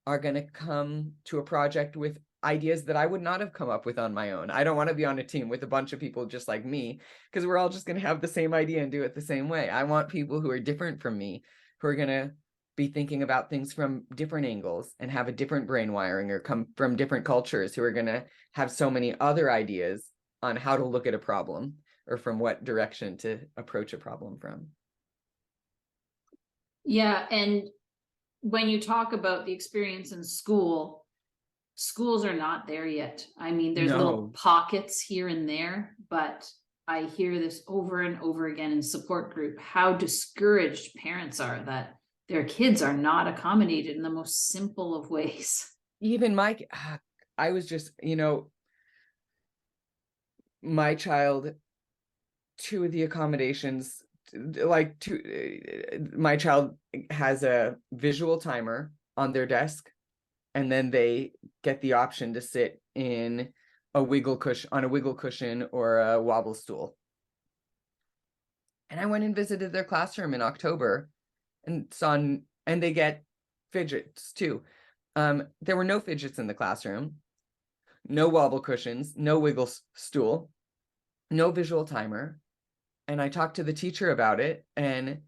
are going to come to a project with ideas that I would not have come up with on my own. I don't want to be on a team with a bunch of people just like me, because we're all just going to have the same idea and do it the same way. I want people who are different from me, who are going to be thinking about things from different angles and have a different brain wiring, or come from different cultures, who are going to have so many other ideas on how to look at a problem, or from what direction to approach a problem from. Yeah, and when you talk about the experience in schools are not there yet. I mean, there's little pockets here and there, but I hear this over and over again in support group, how discouraged parents are that their kids are not accommodated in the most simple of ways. Even I was just, my child, two of the accommodations, my child has a visual timer on their desk, and then they get the option to sit in on a wiggle cushion or a wobble stool. And I went and visited their classroom in October and they get fidgets too. There were no fidgets in the classroom, no wobble cushions, no wiggle stool, no visual timer. And I talked to the teacher about it, and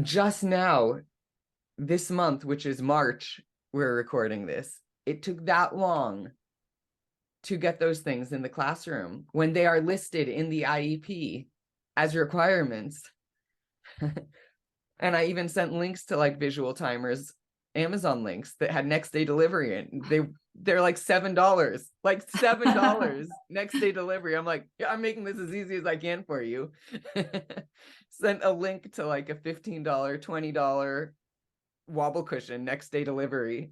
just now, this month, which is March, we're recording this, it took that long to get those things in the classroom when they are listed in the IEP as requirements. And I even sent links to like visual timers Amazon links that had next day delivery, and they're like $7, like $7 next day delivery. I'm like, yeah, I'm making this as easy as I can for you. Sent a link to like a $15, $20 wobble cushion, next day delivery.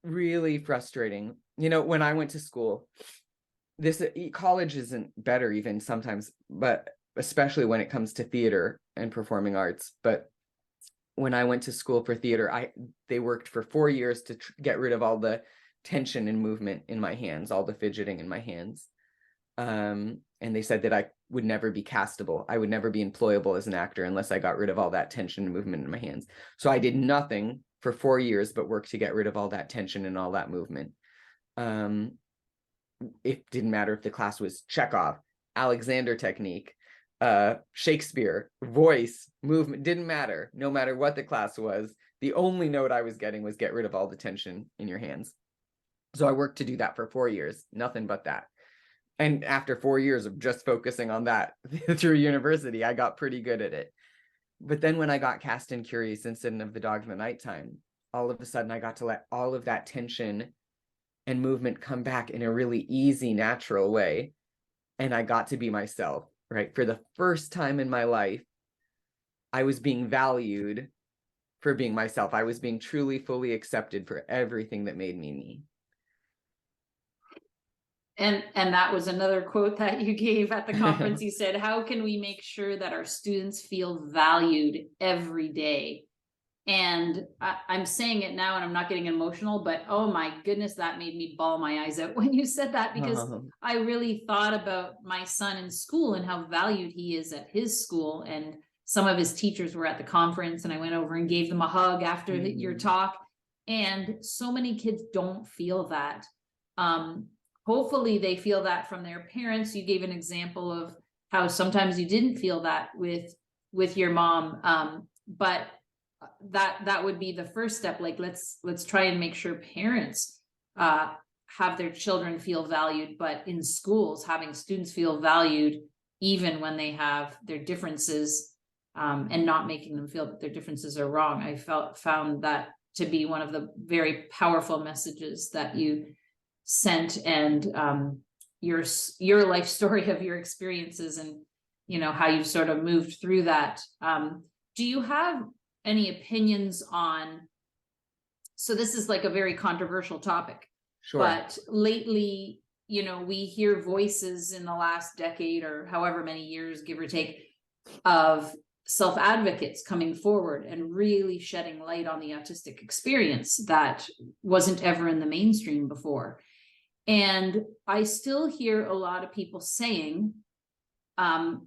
Really frustrating. You know, when I went to school, this college isn't better even sometimes, but especially when it comes to theater and performing arts. But when I went to school for theater, they worked for 4 years to get rid of all the tension and movement in my hands, all the fidgeting in my hands. And they said that I would never be castable. I would never be employable as an actor unless I got rid of all that tension and movement in my hands. So I did nothing for 4 years but work to get rid of all that tension and all that movement. It didn't matter if the class was Chekhov, Alexander technique, Shakespeare, voice, movement, didn't matter. No matter what the class was, the only note I was getting was get rid of all the tension in your hands. So I worked to do that for 4 years, nothing but that. And after 4 years of just focusing on that through university, I got pretty good at it. But then when I got Cast and Curious instead of The Dog in the Nighttime, all of a sudden I got to let all of that tension and movement come back in a really easy, natural way. And I got to be myself, right? For the first time in my life, I was being valued for being myself. I was being truly, fully accepted for everything that made me me. And that was another quote that you gave at the conference. You said, how can we make sure that our students feel valued every day? And I'm saying it now and I'm not getting emotional, but oh my goodness, that made me bawl my eyes out when you said that, because I really thought about my son in school and how valued he is at his school. And some of his teachers were at the conference and I went over and gave them a hug after your talk. And so many kids don't feel that. Hopefully they feel that from their parents. You gave an example of how sometimes you didn't feel that with your mom, but that would be the first step. Like, let's try and make sure parents have their children feel valued, but in schools, having students feel valued even when they have their differences, and not making them feel that their differences are wrong. I found that to be one of the very powerful messages that you sent, and your life story of your experiences and how you sort of moved through that. Do you have any opinions on, so this is like a very controversial topic, Sure. But lately, we hear voices in the last decade or however many years, give or take, of self-advocates coming forward and really shedding light on the autistic experience that wasn't ever in the mainstream before. And I still hear a lot of people saying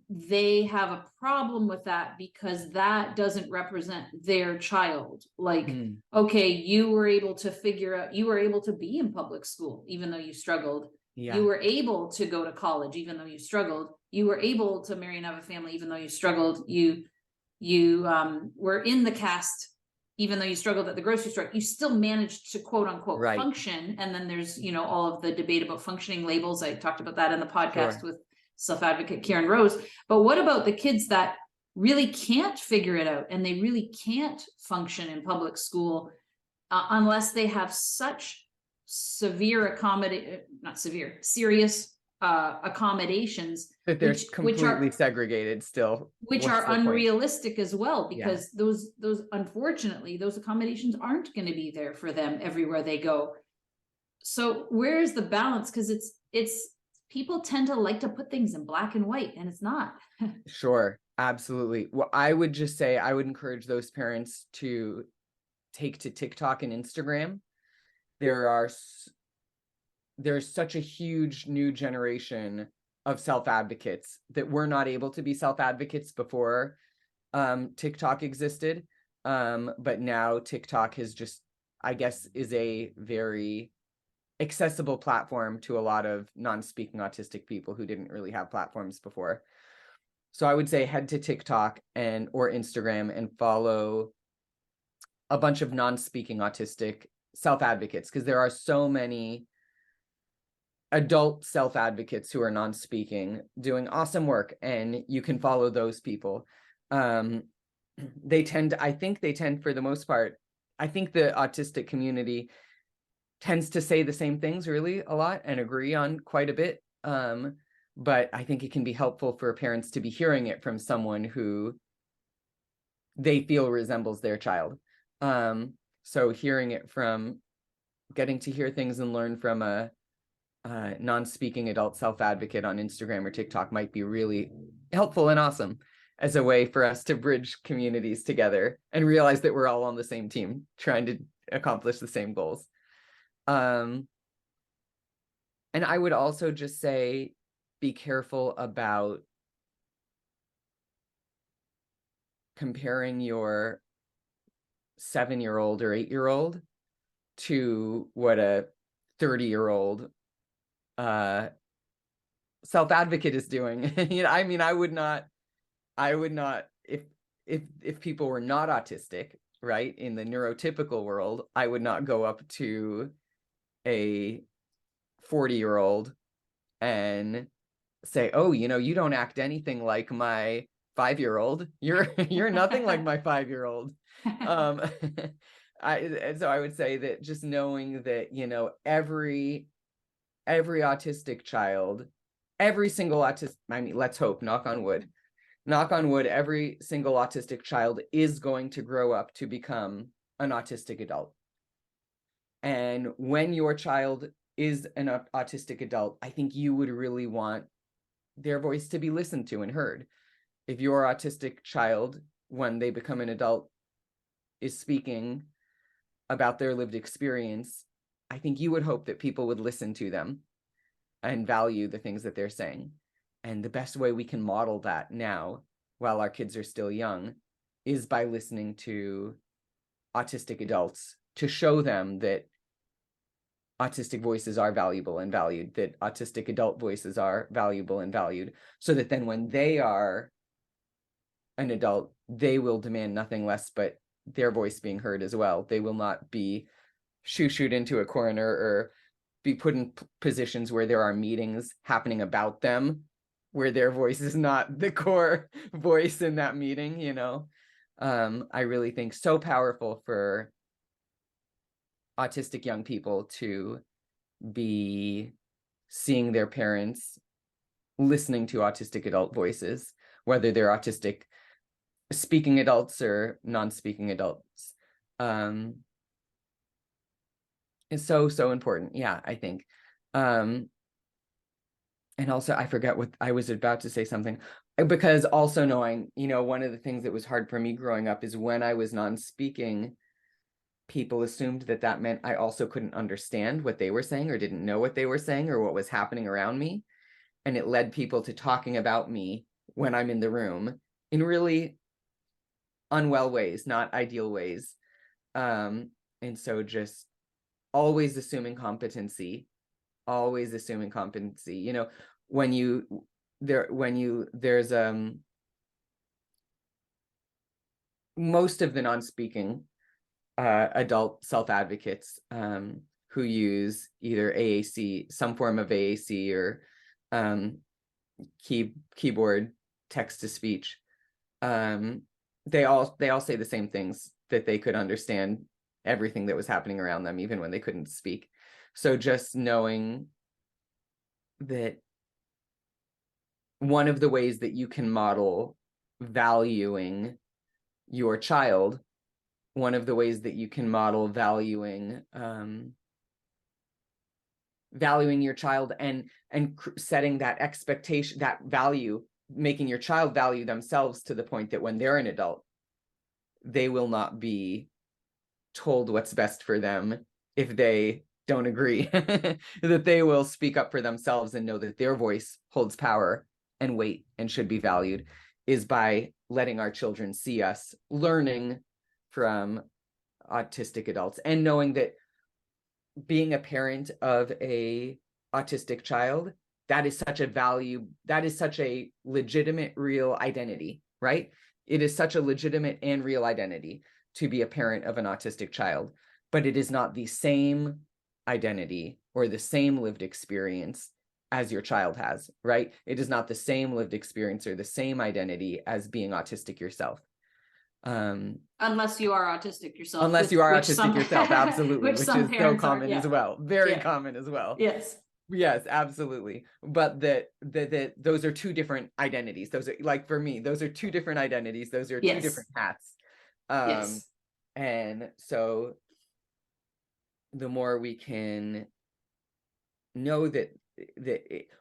they have a problem with that because that doesn't represent their child. Like, okay, you were able to figure out, you were able to be in public school, even though you struggled. Yeah. You were able to go to college, even though you struggled. You were able to marry and have a family, even though you struggled. You were in the cast, even though you struggled at the grocery store. You still managed to quote unquote function. And then there's, all of the debate about functioning labels. I talked about that in the podcast with self-advocate Karen Rowe. But what about the kids that really can't figure it out and they really can't function in public school unless they have such severe serious accommodations that they're completely segregated still, which are unrealistic as well, because those unfortunately those accommodations aren't going to be there for them everywhere they go. So where is the balance? Because it's people tend to like to put things in black and white, and it's not. Sure, absolutely. Well, I would just say I would encourage those parents to take to TikTok and Instagram. There's such a huge new generation of self-advocates that were not able to be self-advocates before TikTok existed. But now TikTok has just, I guess, is a very accessible platform to a lot of non-speaking autistic people who didn't really have platforms before. So I would say head to TikTok or Instagram and follow a bunch of non-speaking autistic self-advocates, because there are so many adult self-advocates who are non-speaking doing awesome work, and you can follow those people. I think they tend, for the most part, I think the autistic community tends to say the same things really a lot and agree on quite a bit. But I think it can be helpful for parents to be hearing it from someone who they feel resembles their child. So hearing it from, getting to hear things and learn from a non-speaking adult self-advocate on Instagram or TikTok might be really helpful and awesome as a way for us to bridge communities together and realize that we're all on the same team trying to accomplish the same goals. And I would also just say, be careful about comparing your 7-year-old or 8-year-old to what a 30-year-old self-advocate is doing. You know, I mean, I would not, if people were not autistic, right, in the neurotypical world, I would not go up to a 40-year-old and say, oh, you know, you don't act anything like my 5-year-old. You're nothing like my 5-year-old. So I would say that just knowing that, you know, every autistic child, every single autistic, I mean, let's hope, knock on wood, every single autistic child is going to grow up to become an autistic adult. And when your child is an autistic adult, I think you would really want their voice to be listened to and heard. If your autistic child, when they become an adult, is speaking about their lived experience, I think you would hope that people would listen to them and value the things that they're saying. And the best way we can model that now, while our kids are still young, is by listening to autistic adults to show them that autistic voices are valuable and valued, that autistic adult voices are valuable and valued, so that then when they are an adult, they will demand nothing less but their voice being heard as well. They will not be shooed into a corner or be put in positions where there are meetings happening about them, where their voice is not the core voice in that meeting, you know. I really think so powerful for autistic young people to be seeing their parents listening to autistic adult voices, whether they're autistic speaking adults or non-speaking adults. Is so important. Yeah, I think. And also, I forget what I was about to say something, because also knowing, you know, one of the things that was hard for me growing up is when I was non-speaking, people assumed that that meant I also couldn't understand what they were saying or didn't know what they were saying or what was happening around me. And it led people to talking about me when I'm in the room in really unwell ways, not ideal ways. And so just always assuming competency, you know, there's most of the non-speaking adult self-advocates who use either AAC, some form of AAC, or keyboard text-to-speech. They all say the same things, that they could understand everything that was happening around them, even when they couldn't speak. So just knowing that one of the ways that you can model valuing your child, one of the ways that you can model valuing your child and setting that expectation, that value, making your child value themselves to the point that when they're an adult, they will not be told what's best for them if they don't agree, that they will speak up for themselves and know that their voice holds power and weight and should be valued, is by letting our children see us learning from autistic adults and knowing that being a parent of a autistic child, that is such a value, that is such a legitimate, real identity, right? It is such a legitimate and real identity to be a parent of an autistic child, but it is not the same identity or the same lived experience as your child has, right? It is not the same lived experience or the same identity as being autistic yourself. Unless you are autistic yourself. Unless you are autistic yourself, absolutely, which is so common as well. Very common as well. Yes. Yes, absolutely. But that those are two different identities. Those are, like, for me, those are two different identities. Those are two different hats. Yes. And so the more we can know that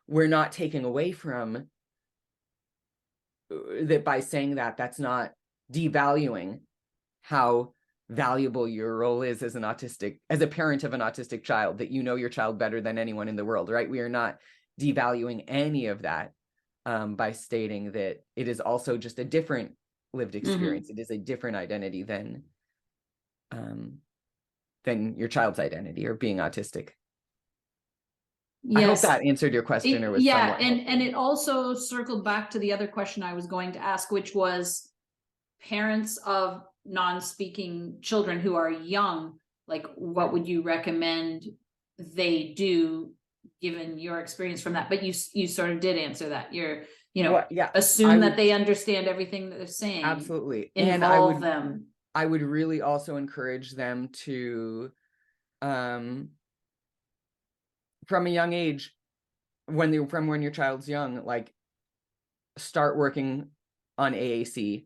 we're not taking away from that by saying that, that's not devaluing how valuable your role is as a parent of an autistic child, that you know your child better than anyone in the world, right? We are not devaluing any of that by stating that it is also just a different lived experience. It is a different identity than your child's identity or being autistic. Yes. I hope that answered your question or was somewhat helpful. And it also circled back to the other question I was going to ask, which was parents of non-speaking children who are young, like what would you recommend they do given your experience from that? But you sort of did answer that. Assume that they understand everything that they're saying. Absolutely. Involve them. I would really also encourage them to from a young age, when your child's young, like, start working on AAC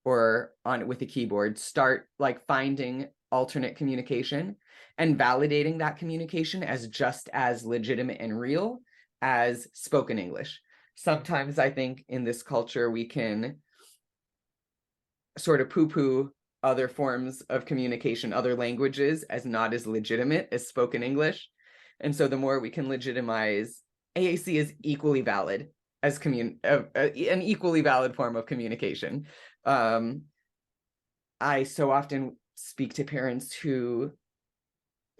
or with a keyboard. Start, like, finding alternate communication and validating that communication as just as legitimate and real as spoken English. Sometimes I think in this culture we can sort of poo-poo other forms of communication, other languages, as not as legitimate as spoken English. And so the more we can legitimize AAC is equally valid as an equally valid form of communication. I so often speak to parents who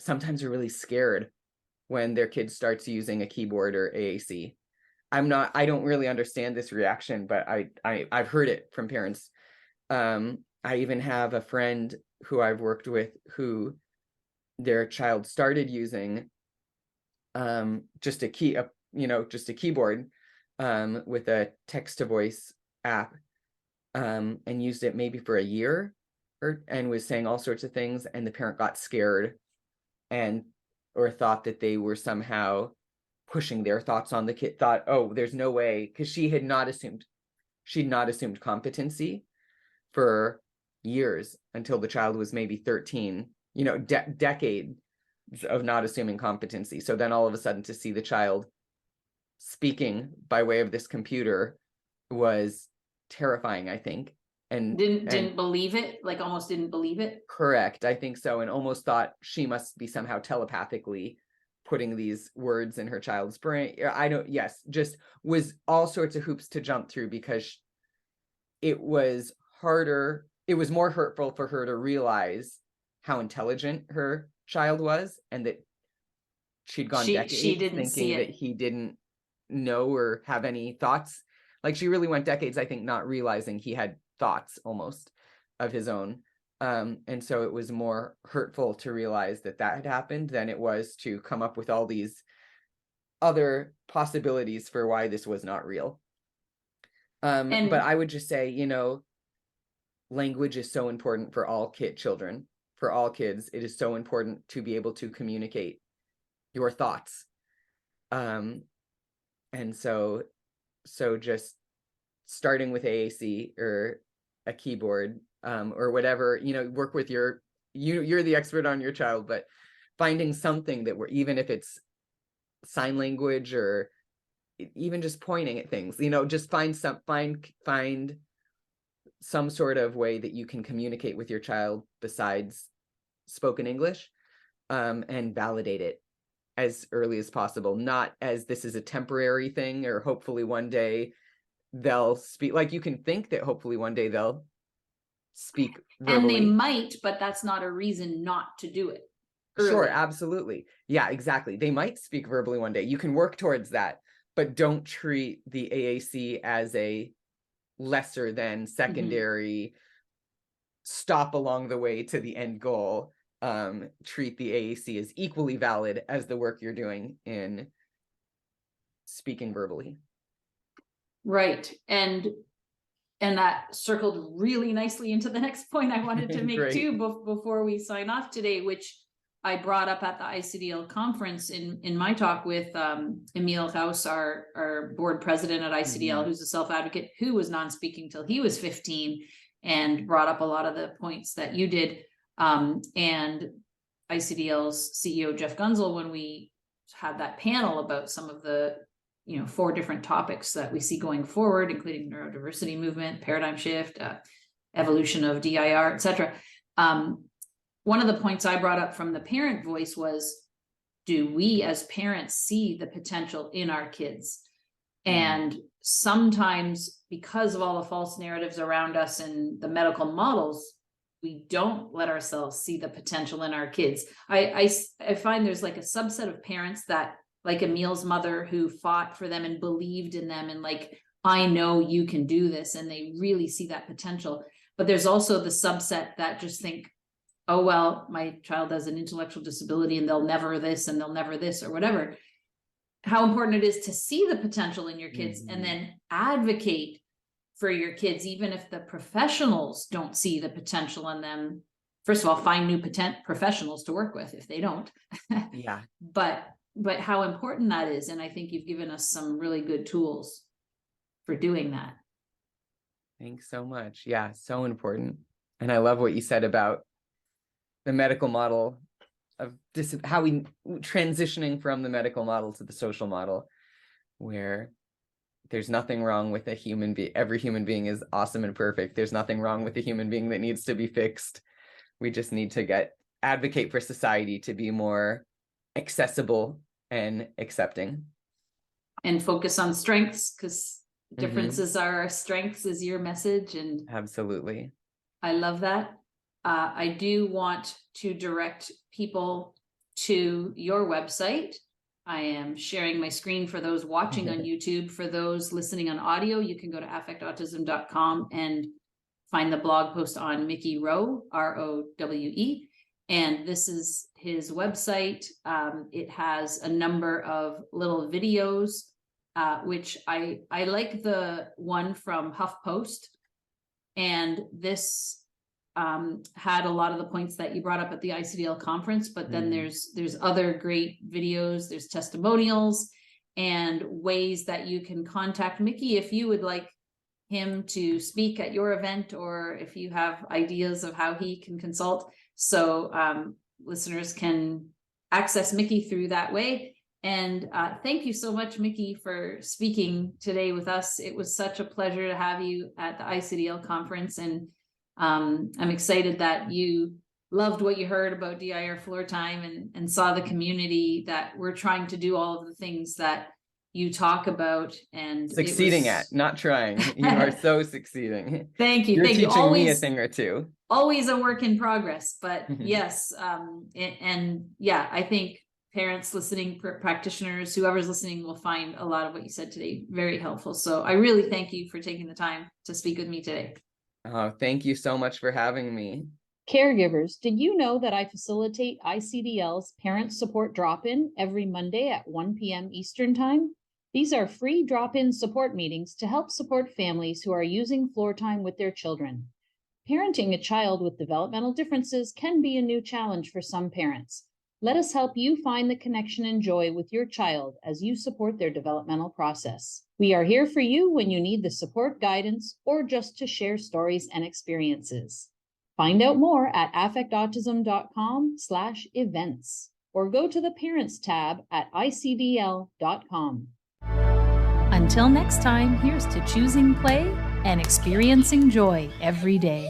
sometimes are really scared when their kid starts using a keyboard or AAC. I don't really understand this reaction, but I've heard it from parents. I even have a friend who I've worked with who their child started using just a keyboard with a text to voice app and used it maybe for a year and was saying all sorts of things, and the parent got scared or thought that they were somehow pushing their thoughts on the kid, thought, oh, there's no way, because she'd not assumed competency for years until the child was maybe 13, decades of not assuming competency. So then all of a sudden to see the child speaking by way of this computer was terrifying, I think. And didn't believe it, like almost didn't believe it. Correct. I think so. And almost thought she must be somehow telepathically putting these words in her child's brain. Just was all sorts of hoops to jump through, because it was more hurtful for her to realize how intelligent her child was, and that she'd gone decades thinking that he didn't know or have any thoughts. Like, she really went decades, I think, not realizing he had thoughts almost of his own. And so it was more hurtful to realize that had happened than it was to come up with all these other possibilities for why this was not real. But I would just say, language is so important for all children, for all kids. It is so important to be able to communicate your thoughts. And so just starting with AAC or a keyboard, or whatever, work with you're the expert on your child, but finding something that even if it's sign language or even just pointing at things, just find some sort of way that you can communicate with your child besides spoken English, and validate it as early as possible, not as this is a temporary thing or hopefully one day they'll speak. Like, you can think that hopefully one day they'll speak verbally. And they might, but that's not a reason not to do it early. Sure, absolutely. Yeah, exactly. They might speak verbally one day. You can work towards that, but don't treat the AAC as a lesser than secondary stop along the way to the end goal. Treat the AAC as equally valid as the work you're doing in speaking verbally. Right. And And that circled really nicely into the next point I wanted to make too, before we sign off today, which I brought up at the ICDL conference in my talk with Emil Gauss, our board president at ICDL, who's a self-advocate, who was non-speaking till he was 15, and brought up a lot of the points that you did. And ICDL's CEO, Jeff Gunzel, when we had that panel about some of the 4 different topics that we see going forward, including neurodiversity movement, paradigm shift, evolution of DIR, etc. One of the points I brought up from the parent voice was, do we as parents see the potential in our kids? And sometimes, because of all the false narratives around us and the medical models, we don't let ourselves see the potential in our kids. I find there's like a subset of parents that, like Emil's mother, who fought for them and believed in them and like, I know you can do this, and they really see that potential. But there's also the subset that just think, oh, well, my child has an intellectual disability and they'll never this and they'll never this or whatever. How important it is to see the potential in your kids and then advocate for your kids, even if the professionals don't see the potential in them. First of all, find new professionals to work with if they don't. Yeah. But how important that is. And I think you've given us some really good tools for doing that. Thanks so much. Yeah, so important. And I love what you said about the medical model of how we transitioning from the medical model to the social model, where there's nothing wrong with a human being. Every human being is awesome and perfect. There's nothing wrong with a human being that needs to be fixed. We just need to advocate for society to be more accessible and accepting. And focus on strengths, because differences are our strengths is your message. And absolutely. I love that. I do want to direct people to your website. I am sharing my screen for those watching on YouTube. For those listening on audio, you can go to affectautism.com and find the blog post on Mickey Rowe, Rowe. And this is his website. It has a number of little videos, which I like the one from HuffPost. And this had a lot of the points that you brought up at the ICDL conference, but then there's other great videos, there's testimonials and ways that you can contact Mickey if you would like him to speak at your event, or if you have ideas of how he can consult. So listeners can access Mickey through that way. And thank you so much, Mickey, for speaking today with us. It was such a pleasure to have you at the ICDL conference. And I'm excited that you loved what you heard about DIR floor time and saw the community that we're trying to do all of the things that you talk about and succeeding at, not trying. You are so succeeding. Thank you. You're Thank teaching you. Always, me a thing or two. Always a work in progress, but yes. And yeah, I think parents listening, practitioners, whoever's listening will find a lot of what you said today very helpful. So I really thank you for taking the time to speak with me today. Oh, thank you so much for having me. Caregivers, did you know that I facilitate ICDL's Parent Support Drop-In every Monday at 1 p.m. Eastern Time? These are free drop-in support meetings to help support families who are using floor time with their children. Parenting a child with developmental differences can be a new challenge for some parents. Let us help you find the connection and joy with your child as you support their developmental process. We are here for you when you need the support, guidance, or just to share stories and experiences. Find out more at affectautism.com/events or go to the Parents tab at icdl.com. Until next time, here's to choosing play and experiencing joy every day.